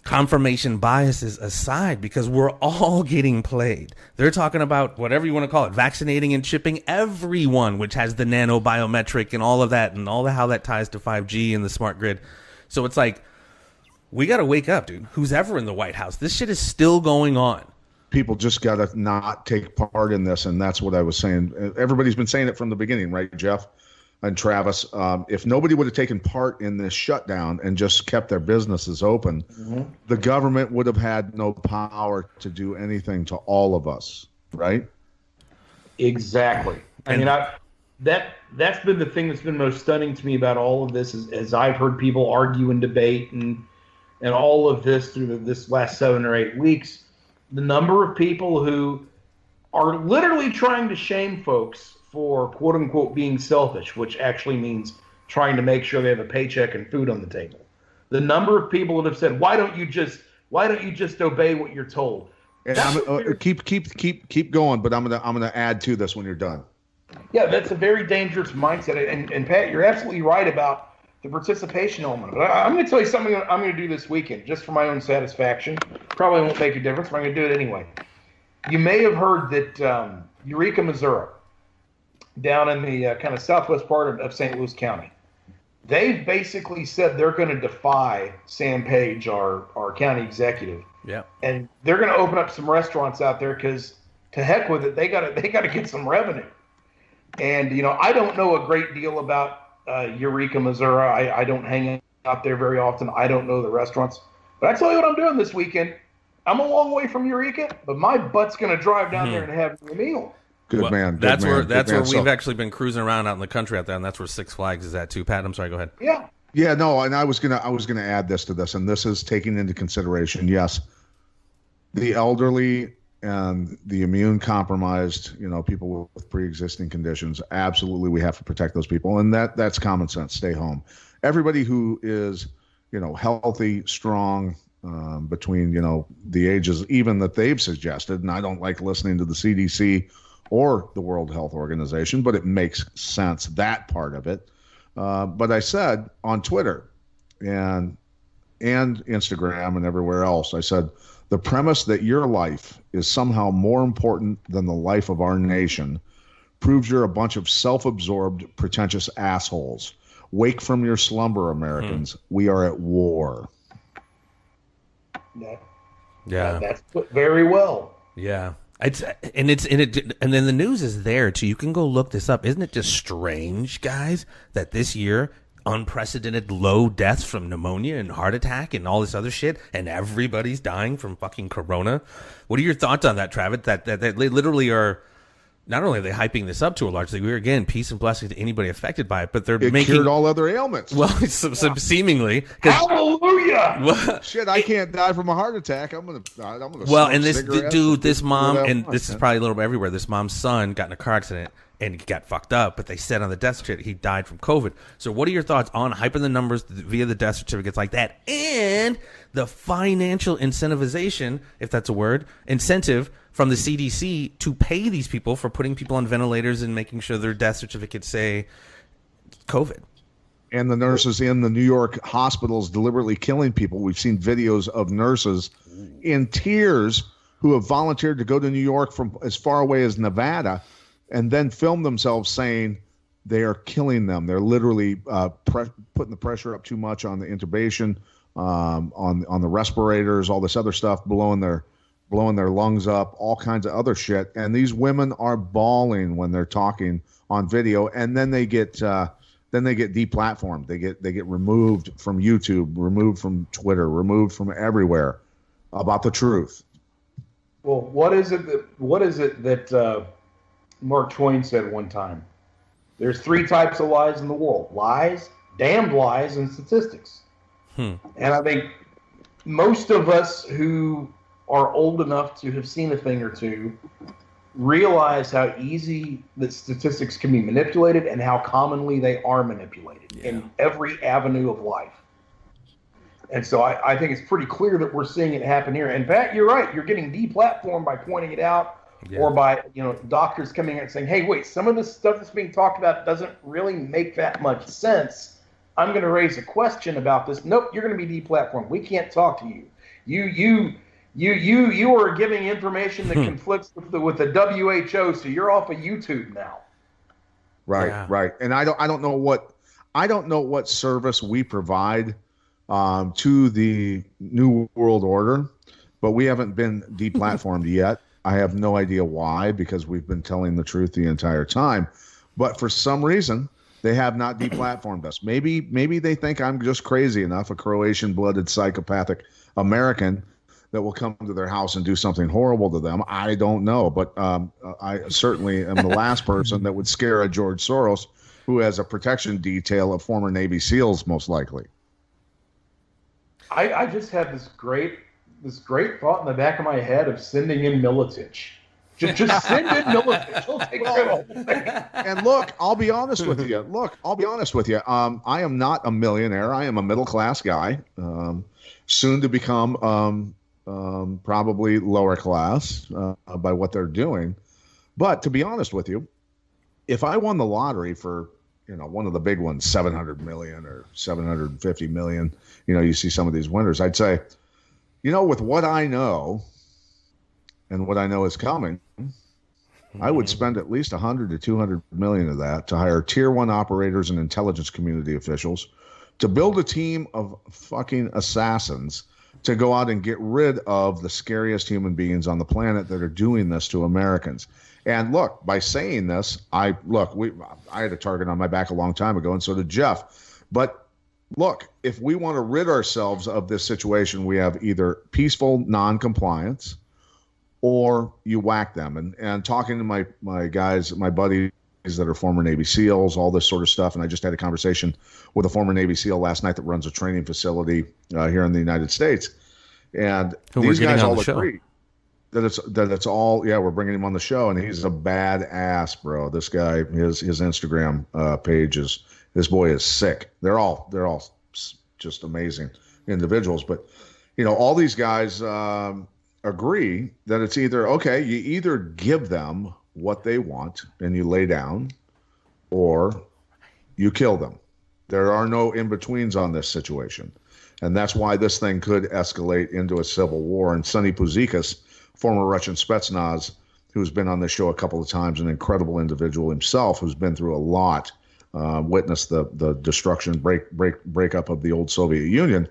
S4: confirmation biases aside, because we're all getting played. They're talking about whatever you want to call it, vaccinating and chipping everyone, which has the nanobiometric and all of that and all the how that ties to 5G and the smart grid. So it's like, we got to wake up, dude. Who's ever in the White House? This shit is still going on.
S5: People just got to not take part in this, and that's what I was saying. Everybody's been saying it from the beginning, right, Jeff and Travis? If nobody would have taken part in this shutdown and just kept their businesses open, the government would have had no power to do anything to all of us, right?
S6: Exactly. I mean, that's been the thing that's been most stunning to me about all of this, is as I've heard people argue and debate and all of this through this last 7 or 8 weeks, the number of people who are literally trying to shame folks for quote unquote being selfish, which actually means trying to make sure they have a paycheck and food on the table. The number of people that have said, why don't you just obey what you're told?
S5: And keep going, but I'm gonna add to this when you're done.
S6: Yeah, that's a very dangerous mindset. And Pat, you're absolutely right about the participation element. But I'm going to tell you something I'm going to do this weekend, just for my own satisfaction. Probably won't make a difference, but I'm going to do it anyway. You may have heard that Eureka, Missouri, down in the kind of southwest part of St. Louis County, they've basically said they're going to defy Sam Page, our county executive.
S4: Yeah. And
S6: they're going to open up some restaurants out there because, to heck with it, they got to get some revenue. And, I don't know a great deal about Eureka, Missouri. I don't hang out there very often. I don't know the restaurants. But I tell you what I'm doing this weekend. I'm a long way from Eureka, but my butt's going to drive down there and have a meal.
S5: Good man.
S4: That's where we've actually been cruising around out in the country out there, and that's where Six Flags is at too. Pat, I'm sorry, go ahead.
S6: Yeah.
S5: Yeah, no, and I was gonna add this to this, and this is taking into consideration, yes, the elderly and the immune compromised, people with pre-existing conditions. Absolutely, we have to protect those people, and that's common sense. Stay home. Everybody who is, healthy, strong, between the ages even that they've suggested, and I don't like listening to the CDC or the World Health Organization, but it makes sense, that part of it. But I said on Twitter and Instagram and everywhere else, I said, the premise that your life is somehow more important than the life of our nation proves you're a bunch of self-absorbed, pretentious assholes. Wake from your slumber, Americans. We are at war.
S6: Yeah, that's put very well.
S4: Yeah. And then the news is there too. You can go look this up. Isn't it just strange, guys, that this year unprecedented low deaths from pneumonia and heart attack and all this other shit, and everybody's dying from fucking corona? What are your thoughts on that, Travis? That they literally are. Not only are they hyping this up to a large degree, again, peace and blessings to anybody affected by it, but they're making
S5: cured all other ailments.
S4: Well, seemingly.
S6: Hallelujah!
S5: Shit, I can't die from a heart attack. I'm gonna.
S4: Well, and this dude, this mom, and this is probably a little bit everywhere. This mom's son got in a car accident, and he got fucked up, but they said on the death certificate he died from COVID. So what are your thoughts on hyping the numbers via the death certificates like that, and the financial incentivization, if that's a word, incentive from the CDC to pay these people for putting people on ventilators and making sure their death certificates say COVID?
S5: And the nurses in the New York hospitals deliberately killing people. We've seen videos of nurses in tears who have volunteered to go to New York from as far away as Nevada and then film themselves saying they are killing them. They're literally putting the pressure up too much on the intubation, on the respirators, all this other stuff, blowing their lungs up, all kinds of other shit. And these women are bawling when they're talking on video, and then they get deplatformed. They get removed from YouTube, removed from Twitter, removed from everywhere about the truth.
S6: Well, what is it that Mark Twain said one time? There's 3 types of lies in the world: lies, damned lies, and statistics. And I think most of us who are old enough to have seen a thing or two realize how easy that statistics can be manipulated and how commonly they are manipulated in every avenue of life. And so I think it's pretty clear that we're seeing it happen here. And Pat, you're right. You're getting deplatformed by pointing it out, or by doctors coming in and saying, "Hey, wait, some of this stuff that's being talked about doesn't really make that much sense. I'm going to raise a question about this." Nope, you're going to be deplatformed. We can't talk to you. You are giving information that conflicts with the WHO, so you're off of YouTube now.
S5: Right, right. And I don't know what service we provide to the New World Order, but we haven't been deplatformed yet. I have no idea why, because we've been telling the truth the entire time. But for some reason, they have not deplatformed us. Maybe they think I'm just crazy enough, a Croatian-blooded psychopathic American, that will come to their house and do something horrible to them. I don't know, but I certainly am the last person that would scare a George Soros, who has a protection detail of former Navy SEALs, most likely.
S6: I just have this great thought in the back of my head of sending in Militich. Just send in Militich. He'll take care of the whole thing.
S5: And look, I'll be honest with you. I am not a millionaire. I am a middle-class guy, soon to become probably lower class by what they're doing. But to be honest with you, if I won the lottery for one of the big ones, 700 million or 750 million, you see some of these winners, I'd say, with what I know and what I know is coming, I would spend at least 100 to 200 million of that to hire tier 1 operators and intelligence community officials to build a team of fucking assassins to go out and get rid of the scariest human beings on the planet that are doing this to Americans. And look, by saying this, I had a target on my back a long time ago, and so did Jeff. But look, if we want to rid ourselves of this situation, we have either peaceful non-compliance or you whack them. And talking to my guys, my buddies that are former Navy SEALs, all this sort of stuff. And I just had a conversation with a former Navy SEAL last night that runs a training facility here in the United States. And these guys all agree that it's all, we're bringing him on the show, and he's a badass, bro. This guy, his Instagram page this boy is sick. They're all just amazing individuals. But, all these guys agree that it's either, okay, you either give them what they want and you lay down, or you kill them. There are no in-betweens on this situation. And that's why this thing could escalate into a civil war. And Sonny Puzikas, former Russian Spetsnaz, who's been on this show a couple of times, an incredible individual himself, who's been through a lot, witnessed the destruction, breakup of the old Soviet Union.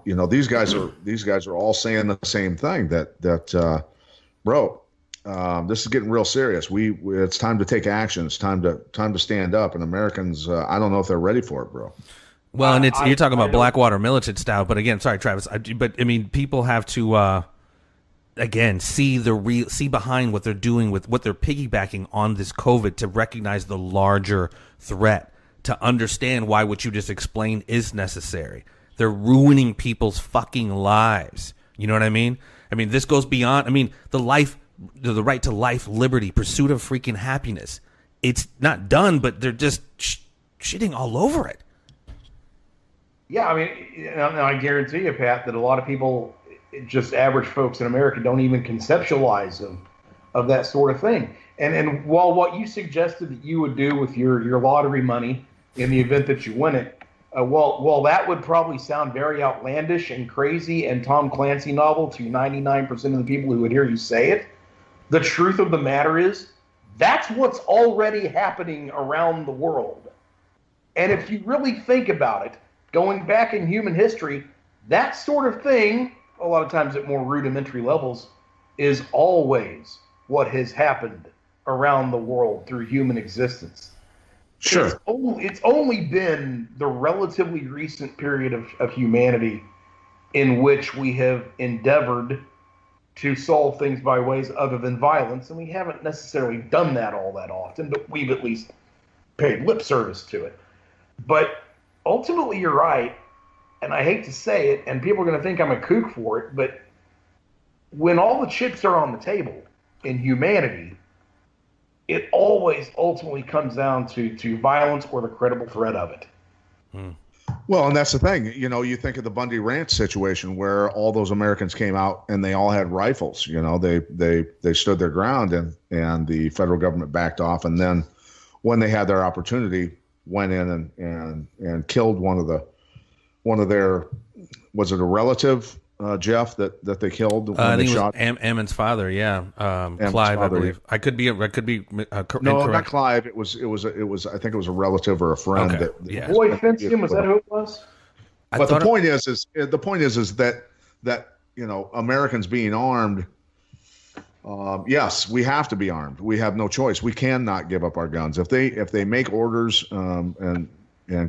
S5: These guys are all saying the same thing, that bro, this is getting real serious. It's time to take action. It's time to stand up. And Americans, I don't know if they're ready for it, bro.
S4: Well, and you're talking about Blackwater militant style, but again, sorry, Travis, people have to again see behind what they're doing with what they're piggybacking on this COVID to recognize the larger threat, to understand why what you just explained is necessary. They're ruining people's fucking lives. You know what I mean? This goes beyond. The right to life, liberty, pursuit of freaking happiness. it's not done, but they're just shitting all over it.
S6: Yeah, I mean, I guarantee you, Pat, that a lot of people, just average folks in America, don't even conceptualize of that sort of thing. And while what you suggested that you would do with your lottery money in the event that you win it, while that would probably sound very outlandish and crazy and Tom Clancy novel to 99% of the people who would hear you say it, the truth of the matter is that's what's already happening around the world. And if you really think about it, going back in human history, that sort of thing, a lot of times at more rudimentary levels, is always what has happened around the world through human existence.
S5: Sure.
S6: It's only been the relatively recent period of humanity in which we have endeavored to solve things by ways other than violence, and we haven't necessarily done that all that often, but we've at least paid lip service to it. But ultimately, you're right, and I hate to say it, and people are going to think I'm a kook for it, but when all the chips are on the table in humanity, it always ultimately comes down to violence or the credible threat of it.
S5: Well, and that's the thing. You know, you think of the Bundy Ranch situation where all those Americans came out and they all had rifles. You know, they stood their ground, and the federal government backed off. And then when they had their opportunity, went in and killed one of their, was it a relative, Jeff, that they killed when
S4: I
S5: they
S4: think
S5: shot?
S4: it was Ammon's father. Yeah,
S5: Ammon's
S4: Clive,
S5: father.
S4: I believe. I could be
S5: No,
S4: incorrect.
S5: not Clive. It was. I think it was a relative or a friend.
S4: Okay.
S5: That
S4: Yeah.
S6: Boy Finskin, was that who it was?
S5: But the point is that you know, Americans being armed. Yes, we have to be armed. We have no choice. We cannot give up our guns. If they make orders and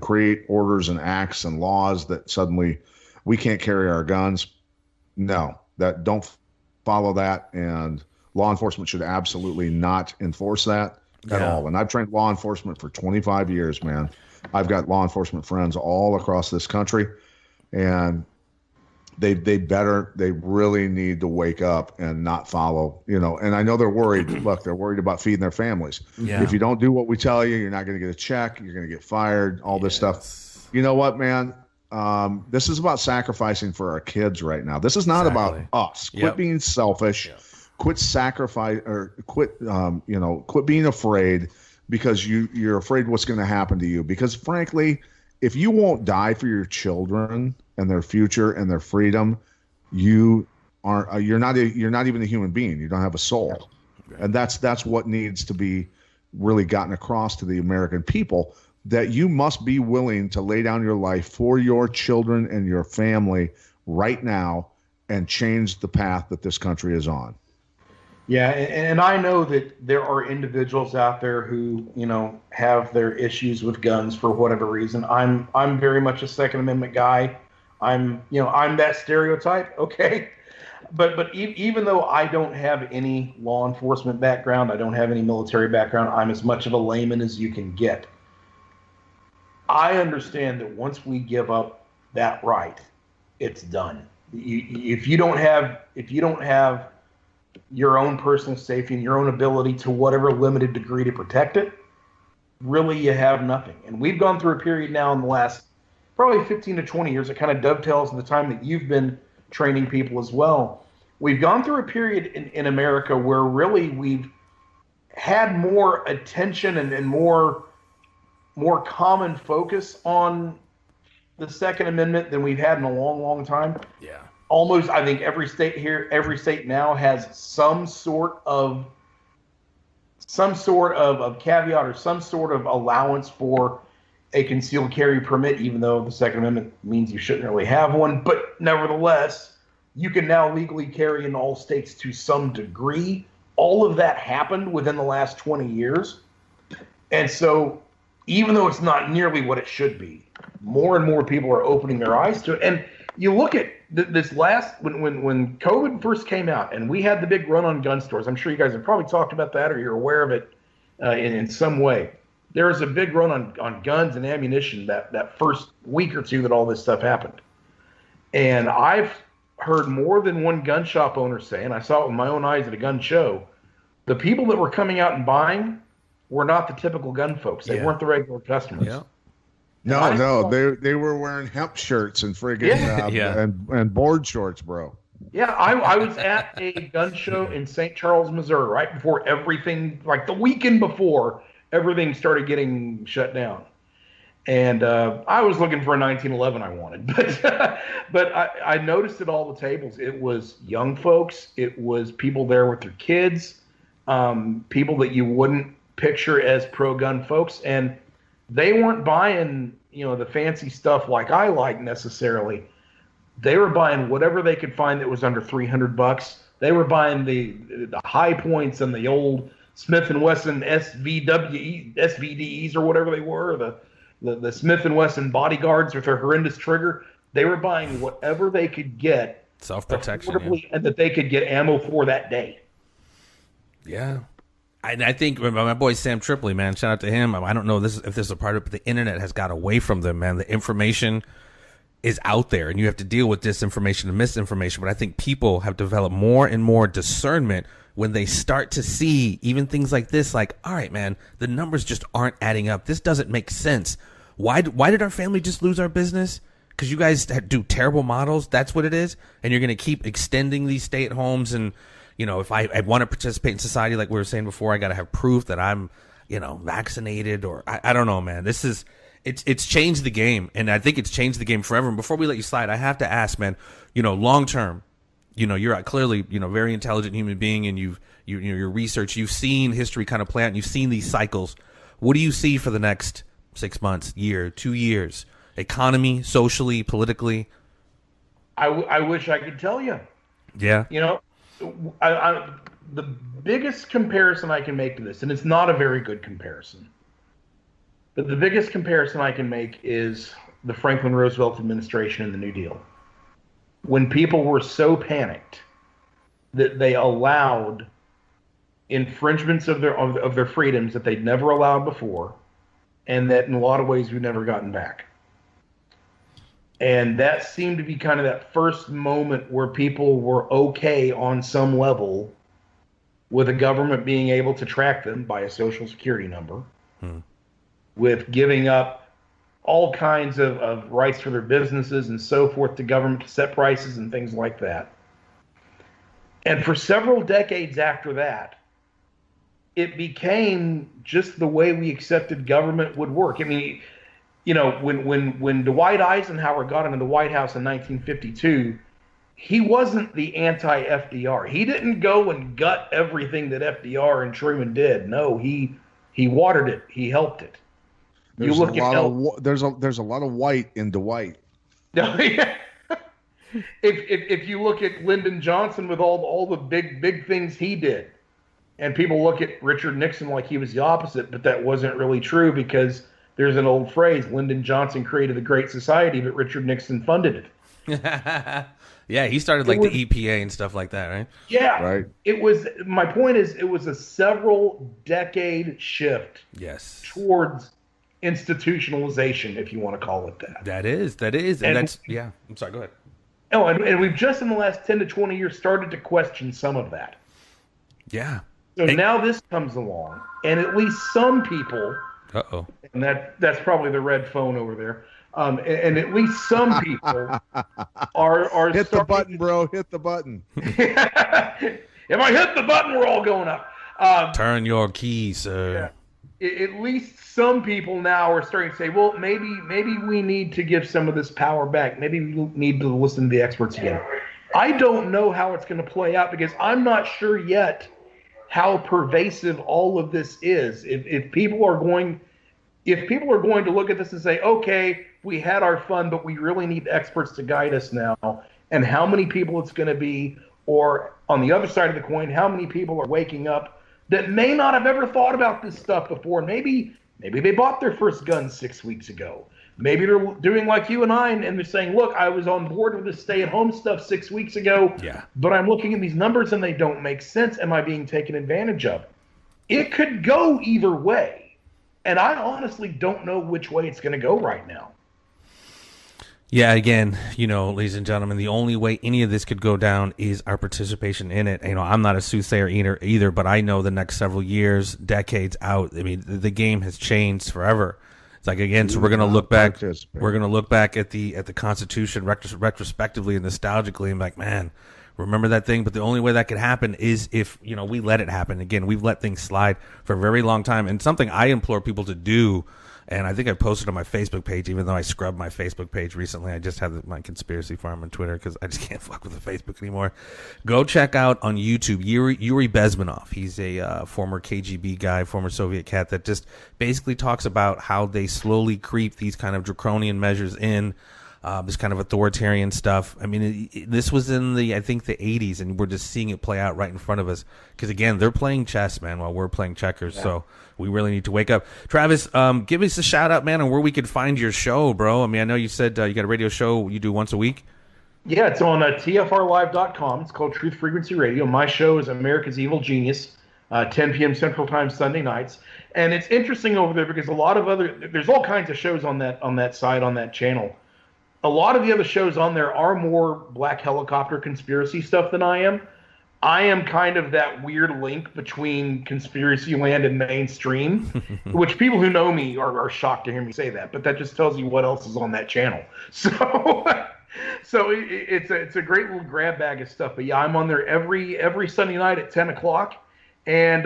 S5: create orders and acts and laws that suddenly we can't carry our guns, no, that don't follow that. And law enforcement should absolutely not enforce that at all. And I've trained law enforcement for 25 years, man. I've got law enforcement friends all across this country, and they really need to wake up and not follow, you know. And I know they're worried. Look, they're worried about feeding their families.
S4: Yeah.
S5: If you don't do what we tell you, you're not going to get a check. You're going to get fired. All this stuff. You know what, man? This is about sacrificing for our kids right now. This is not about us. Quit being selfish. Quit sacrifice, or quit being afraid because you're afraid what's going to happen to you. Because frankly, if you won't die for your children and their future and their freedom, you're not even a human being. You don't have a soul. And that's what needs to be really gotten across to the American people, that you must be willing to lay down your life for your children and your family right now and change the path that this country is on.
S6: Yeah, and I know that there are individuals out there who, you know, have their issues with guns for whatever reason. I'm very much a Second Amendment guy. I'm that stereotype, okay? But even though I don't have any law enforcement background, I don't have any military background, I'm as much of a layman as you can get. I understand that once we give up that right, it's done. If you don't have your own personal safety and your own ability to whatever limited degree to protect it, really you have nothing. And we've gone through a period now in the last probably 15 to 20 years. It kind of dovetails in the time that you've been training people as well. We've gone through a period in America where really we've had more attention and more common focus on the Second Amendment than we've had in a long, long time.
S4: Yeah.
S6: Almost, I think every state now has some sort of caveat or some sort of allowance for a concealed carry permit, even though the Second Amendment means you shouldn't really have one. But nevertheless, you can now legally carry in all states to some degree. All of that happened within the last 20 years. And so even though it's not nearly what it should be, more and more people are opening their eyes to it. And you look at this last, when COVID first came out and we had the big run on gun stores, I'm sure you guys have probably talked about that or you're aware of it in some way. There was a big run on guns and ammunition that first week or two that all this stuff happened. And I've heard more than one gun shop owner say, and I saw it with my own eyes at a gun show, the people that were coming out and buying were not the typical gun folks. They weren't the regular customers.
S4: Yeah.
S5: No, they were wearing hemp shirts and friggin' and board shorts, bro.
S6: Yeah, I was at a gun show in St. Charles, Missouri, right before everything, like the weekend before everything started getting shut down. And I was looking for a 1911 I wanted, but I noticed at all the tables, it was young folks, it was people there with their kids, people that you wouldn't picture as pro-gun folks, and they weren't buying, the fancy stuff like I like necessarily. They were buying whatever they could find that was under $300. They were buying the high points and the old Smith & Wesson SVDs or whatever they were, the Smith & Wesson bodyguards with their horrendous trigger. They were buying whatever they could get
S4: self-protection,
S6: and that they could get ammo for that day.
S4: Yeah. I think my boy Sam Tripoli, man, shout out to him. I don't know if this is a part of it, but the internet has got away from them, man. The information is out there, and you have to deal with disinformation and misinformation. But I think people have developed more and more discernment when they start to see even things like this, like, all right, man, the numbers just aren't adding up. This doesn't make sense. Why did our family just lose our business? Because you guys do terrible models. That's what it is. And you're going to keep extending these stay-at-homes. And, if I want to participate in society, like we were saying before, I got to have proof that I'm, vaccinated, or I don't know, man. It's changed the game. And I think it's changed the game forever. And before we let you slide, I have to ask, man, long term, you're clearly, very intelligent human being, and your research, you've seen history kind of play out, and you've seen these cycles. What do you see for the next 6 months, year, 2 years, economy, socially, politically?
S6: I wish I could tell you.
S4: Yeah.
S6: The biggest comparison I can make to this, and it's not a very good comparison, but the biggest comparison I can make is the Franklin Roosevelt administration and the New Deal. When people were so panicked that they allowed infringements of their freedoms that they'd never allowed before, and that in a lot of ways we've never gotten back. And that seemed to be kind of that first moment where people were okay on some level with a government being able to track them by a social security number, with giving up all kinds of rights for their businesses and so forth to government to set prices and things like that. And for several decades after that, it became just the way we accepted government would work. I mean, when Dwight Eisenhower got into the White House in 1952, he wasn't the anti-FDR. He didn't go and gut everything that FDR and Truman did. No, he watered it. He helped it.
S5: There's a lot of white in Dwight.
S6: If you look at Lyndon Johnson with all the big things he did, and people look at Richard Nixon like he was the opposite, but that wasn't really true, because there's an old phrase: Lyndon Johnson created the Great Society, but Richard Nixon funded it.
S4: Yeah, he started the EPA and stuff like that, right?
S6: Yeah,
S5: right.
S6: My point is, it was a several decade shift.
S4: Yes.
S6: Towards institutionalization, if you want to call it that.
S4: That is, and that's yeah. I'm sorry. Go ahead.
S6: Oh, and we've just in the last 10 to 20 years started to question some of that.
S4: Yeah.
S6: So now this comes along, and at least some people.
S4: Uh-oh.
S6: And that's probably the red phone over there. And at least some people are
S5: hit the button, bro. Hit the button.
S6: If I hit the button, we're all going up.
S4: Turn your key, sir.
S6: Yeah. At least some people now are starting to say, well, maybe we need to give some of this power back. Maybe we need to listen to the experts again. I don't know how it's going to play out, because I'm not sure yet how pervasive all of this is. If people are going to look at this and say, okay, we had our fun, but we really need experts to guide us now, and how many people it's going to be, or on the other side of the coin, how many people are waking up that may not have ever thought about this stuff before. Maybe they bought their first gun 6 weeks ago. Maybe they're doing like you and I, and they're saying, look, I was on board with this stay-at-home stuff 6 weeks ago, but I'm looking at these numbers and they don't make sense. Am I being taken advantage of? It could go either way, and I honestly don't know which way it's going to go right now.
S4: Yeah, again, ladies and gentlemen, the only way any of this could go down is our participation in it. I'm not a soothsayer either, but I know the next several years, decades out, I mean, the game has changed forever. It's like, again, so we're going to look back. We're going to look back at the Constitution retrospectively and nostalgically, and be like, man, remember that thing? But the only way that could happen is if we let it happen. Again, we've let things slide for a very long time, and something I implore people to do. And I think I posted on my Facebook page, even though I scrubbed my Facebook page recently. I just have my conspiracy farm on Twitter because I just can't fuck with the Facebook anymore. Go check out on YouTube Yuri Bezmenov. He's a former KGB guy, former Soviet cat that just basically talks about how they slowly creep these kind of draconian measures in, this kind of authoritarian stuff. I mean, this was in I think the 80s, and we're just seeing it play out right in front of us. Because, again, they're playing chess, man, while we're playing checkers. Yeah. So we really need to wake up. Travis, give us a shout-out, man, on where we could find your show, bro. I mean, I know you said you got a radio show you do once a week.
S6: Yeah, it's on tfrlive.com. It's called Truth Frequency Radio. My show is America's Evil Genius, 10 p.m. Central Time, Sunday nights. And it's interesting over there because there's all kinds of shows on that site, on that channel. A lot of the other shows on there are more black helicopter conspiracy stuff than I am. I am kind of that weird link between conspiracy land and mainstream, which people who know me are shocked to hear me say that, but that just tells you what else is on that channel. So it's a great little grab bag of stuff. But yeah, I'm on there every Sunday night at 10 o'clock. And,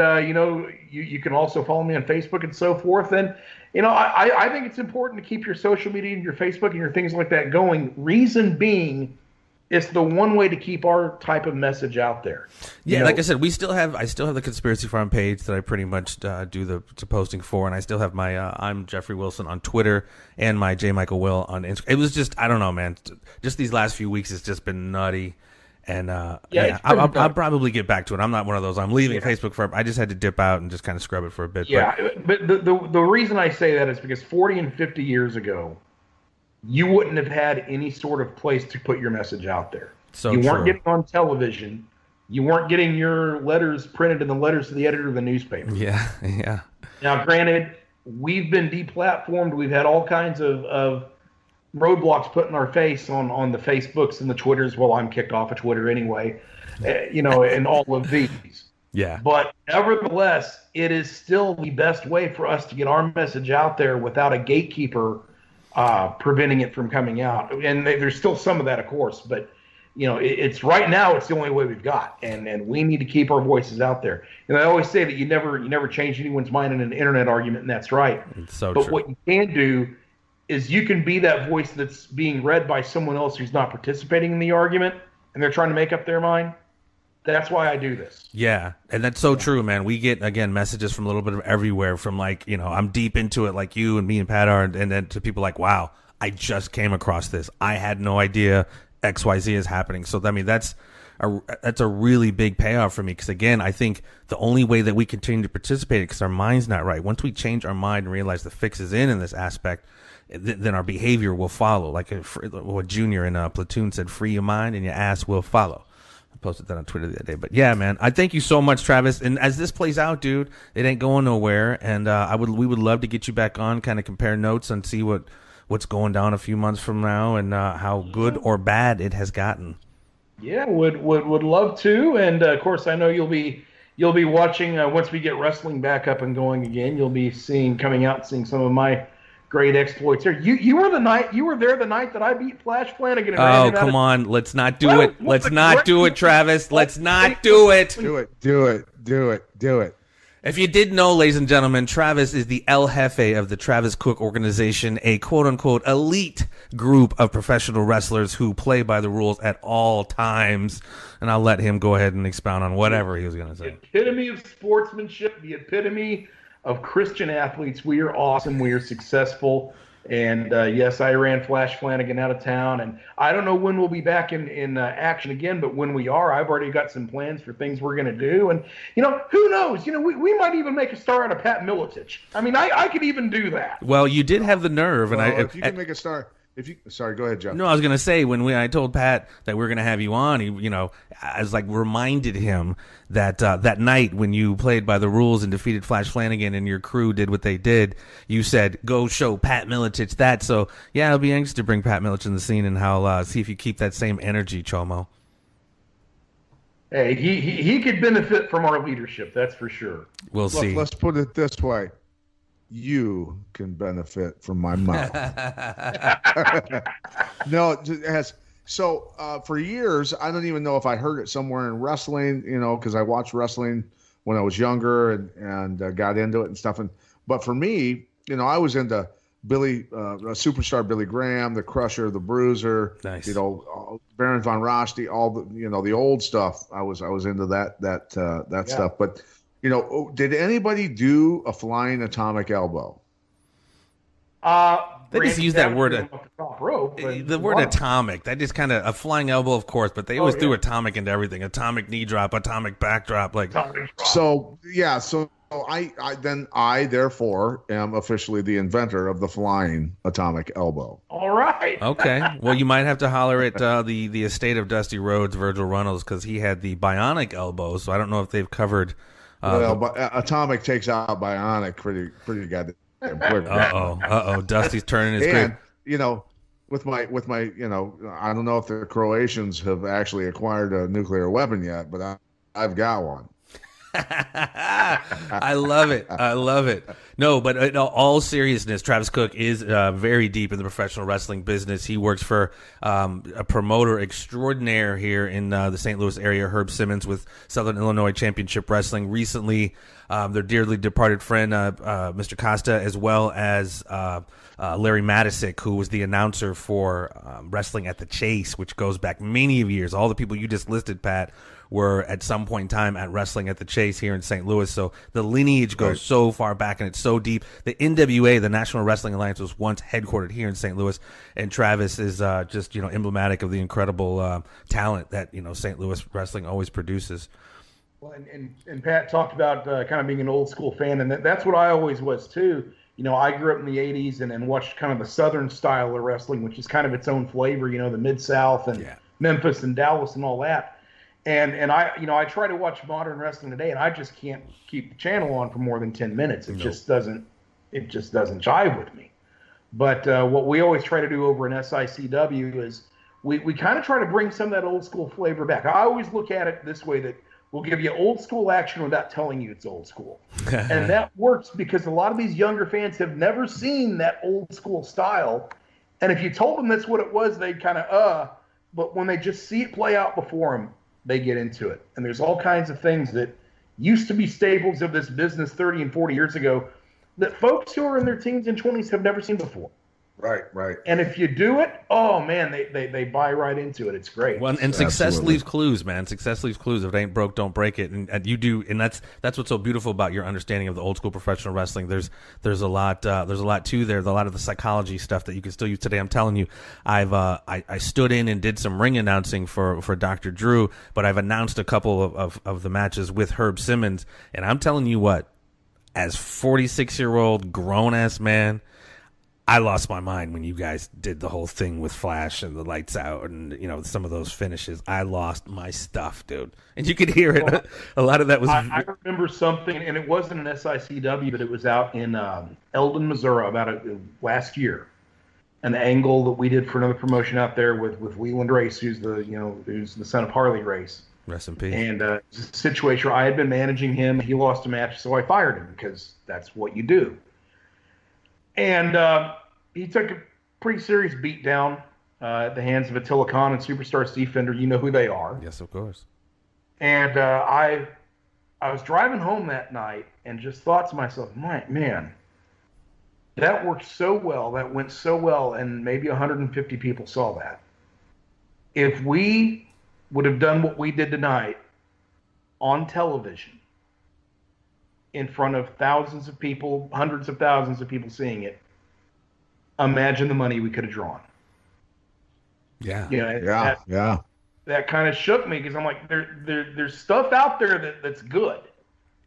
S6: you can also follow me on Facebook and so forth. And, I think it's important to keep your social media and your Facebook and your things like that going. Reason being, it's the one way to keep our type of message out there.
S4: Yeah, like I said, I still have the Conspiracy Farm page that I pretty much do the posting for, and I still have my I'm Jeffrey Wilson on Twitter and my J. Michael Will on Instagram. It was just, I don't know, man. Just these last few weeks, it's just been nutty. And I'll probably get back to it. I'm not one of those. I'm leaving Facebook for. I just had to dip out and just kind of scrub it for a bit.
S6: Yeah, but the reason I say that is because 40 and 50 years ago, you wouldn't have had any sort of place to put your message out there.
S4: So
S6: you weren't getting on television. You weren't getting your letters printed in the letters to the editor of the newspaper.
S4: Yeah.
S6: Now, granted, we've been deplatformed. We've had all kinds of roadblocks put in our face on the Facebooks and the Twitters. Well, I'm kicked off of Twitter anyway, and all of these.
S4: Yeah.
S6: But nevertheless, it is still the best way for us to get our message out there without a gatekeeper preventing it from coming out. And there's still some of that, of course, but it's right now. It's the only way we've got, and we need to keep our voices out there. And I always say that you never change anyone's mind in an internet argument, and that's right.
S4: It's so
S6: but
S4: true.
S6: What you can do is you can be that voice that's being read by someone else who's not participating in the argument, and they're trying to make up their mind. That's why I do this.
S4: Yeah, and that's so true, man. We get, again, messages from a little bit of everywhere, from I'm deep into it like you and me and Pat are, and then to people like, wow, I just came across this. I had no idea XYZ is happening. So, I mean, that's a really big payoff for me, because, again, I think the only way that we continue to participate is because our mind's not right. Once we change our mind and realize the fix is in this aspect, then our behavior will follow. Like what Junior in Platoon said, free your mind and your ass will follow. I posted that on Twitter the other day. But yeah, man, I thank you so much, Travis. And as this plays out, dude, it ain't going nowhere. And we would love to get you back on, kind of compare notes and see what's going down a few months from now, and how good or bad it has gotten.
S6: Yeah, would love to. And of course, I know you'll be watching once we get wrestling back up and going again. You'll be seeing some of my great exploits there. You were there the night that I beat Flash Flanagan.
S4: Oh, come on. Let's not do it. Let's not do it, Travis. Let's not do it.
S5: Do it.
S4: If you didn't know, ladies and gentlemen, Travis is the El Jefe of the Travis Cook organization, a quote-unquote elite group of professional wrestlers who play by the rules at all times. And I'll let him go ahead and expound on whatever he was going to say.
S6: The epitome of sportsmanship, the epitome of Christian athletes. We are awesome. We are successful. And yes, I ran Flash Flanagan out of town. And I don't know when we'll be back in action again, but when we are, I've already got some plans for things we're going to do. And, who knows? We might even make a star out of Pat Miletich. I mean, I could even do that.
S4: Well, you did have the nerve. And
S5: if you can make a star Sorry, go ahead, Jeff.
S4: No, I was gonna say when I told Pat that we were gonna have you on, I was like reminded him that that night when you played by the rules and defeated Flash Flanagan and your crew did what they did, you said go show Pat Miletich that. So yeah, I'll be anxious to bring Pat Miletich in the scene and how see if you keep that same energy, Chomo.
S6: Hey, he could benefit from our leadership, that's for sure.
S4: We'll see.
S5: Let's put it this way. You can benefit from my mouth. No, it has. So for years, I don't even know if I heard it somewhere in wrestling, because I watched wrestling when I was younger and got into it and stuff. But for me, I was into superstar Billy Graham, the Crusher, the Bruiser,
S4: nice.
S5: Baron von Raschke, all the the old stuff. I was into that stuff. But did anybody do a flying atomic elbow?
S4: They just use that word.
S6: The
S4: word atomic. That just kind of a flying elbow, of course, but they always threw atomic into everything. Atomic knee drop, atomic backdrop, like.
S5: So I therefore am officially the inventor of the flying atomic elbow.
S6: All right.
S4: Okay. Well, you might have to holler at the estate of Dusty Rhodes, Virgil Runnels, because he had the bionic elbow. So I don't know if they've covered.
S5: But atomic takes out bionic pretty goddamn quick.
S4: Dusty's turning his
S5: and with my I don't know if the Croatians have actually acquired a nuclear weapon yet, but I've got one.
S4: I love it. No, but in all seriousness, Travis Cook is very deep in the professional wrestling business. He works for a promoter extraordinaire here in the St. Louis area, Herb Simmons, with Southern Illinois Championship Wrestling. Recently, their dearly departed friend, Mr. Costa, as well as Larry Matisic, who was the announcer for Wrestling at the Chase, which goes back many years. All the people you just listed, Pat, were at some point in time at Wrestling at the Chase here in St. Louis. So the lineage goes so far back and it's so deep. The NWA, the National Wrestling Alliance, was once headquartered here in St. Louis, and Travis is just emblematic of the incredible talent that St. Louis wrestling always produces.
S6: Well, and Pat talked about kind of being an old school fan, and that's what I always was too. I grew up in the 80s and watched kind of the Southern style of wrestling, which is kind of its own flavor, the Mid-South and Memphis and Dallas and all that. And I try to watch modern wrestling today, and I just can't keep the channel on for more than 10 minutes. It just doesn't jive with me. But what we always try to do over in SICW is we kind of try to bring some of that old school flavor back. I always look at it this way, that we'll give you old school action without telling you it's old school. And that works because a lot of these younger fans have never seen that old school style. And if you told them that's what it was, they'd kind of, but when they just see it play out before them, they get into it. And there's all kinds of things that used to be staples of this business 30 and 40 years ago that folks who are in their teens and 20s have never seen before.
S5: Right.
S6: And if you do it, oh man, they buy right into it. It's great.
S4: Well, and success leaves clues, man. Success leaves clues. If it ain't broke, don't break it. And you do, and that's what's so beautiful about your understanding of the old school professional wrestling. There's a lot to there. A lot of the psychology stuff that you can still use today. I'm telling you, I stood in and did some ring announcing for Dr. Drew, but I've announced a couple of the matches with Herb Simmons, and I'm telling you what, as 46-year-old grown ass man, I lost my mind when you guys did the whole thing with Flash and the lights out and, some of those finishes. I lost my stuff, dude. And you could hear it. Well, a lot of that was...
S6: I remember something, and it wasn't an SICW, but it was out in Eldon, Missouri, about last year. An angle that we did for another promotion out there with Leland Race, who's the son of Harley Race.
S4: Rest in peace.
S6: And it's a situation where I had been managing him. He lost a match, so I fired him because that's what you do. And he took a pretty serious beat down at the hands of Attila Khan and Superstar Steve Fender. You know who they are.
S4: Yes, of course.
S6: And I was driving home that night and just thought to myself, man, that worked so well. That went so well, and maybe 150 people saw that. If we would have done what we did tonight on television in front of thousands of people, hundreds of thousands of people seeing it, imagine the money we could have drawn.
S4: Yeah.
S6: That kind of shook me because I'm like, there's stuff out there that's good.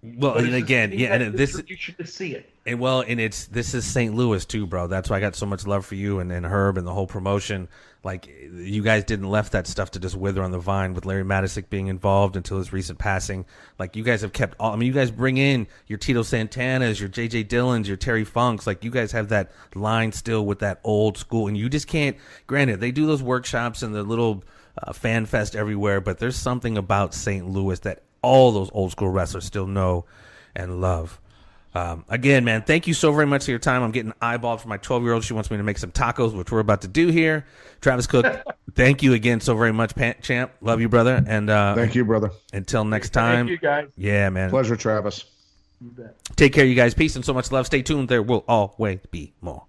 S4: Well,
S6: But
S4: and
S6: it's
S4: again,
S6: just
S4: yeah,
S6: that
S4: and this
S6: distribution to see it.
S4: and well, and this is St. Louis too, bro. That's why I got so much love for you and Herb and the whole promotion. Like, you guys didn't left that stuff to just wither on the vine with Larry Matisic being involved until his recent passing. Like, you guys have kept all, I mean, you guys bring in your Tito Santanas, your J.J. Dillons, your Terry Funks. Like, you guys have that line still with that old school. And you just can't, granted, they do those workshops and the little fan fest everywhere, but there's something about St. Louis that all those old school wrestlers still know and love. Again, man, thank you so very much for your time. I'm getting eyeballed for my 12-year-old. She wants me to make some tacos, which we're about to do here. Travis Cook, thank you again so very much, Champ. Love you, brother. And
S5: Thank you, brother.
S4: until next time.
S6: Thank you, guys.
S4: Yeah, man.
S5: Pleasure, Travis.
S6: You bet.
S4: Take care, you guys. Peace and so much love. Stay tuned. There will always be more.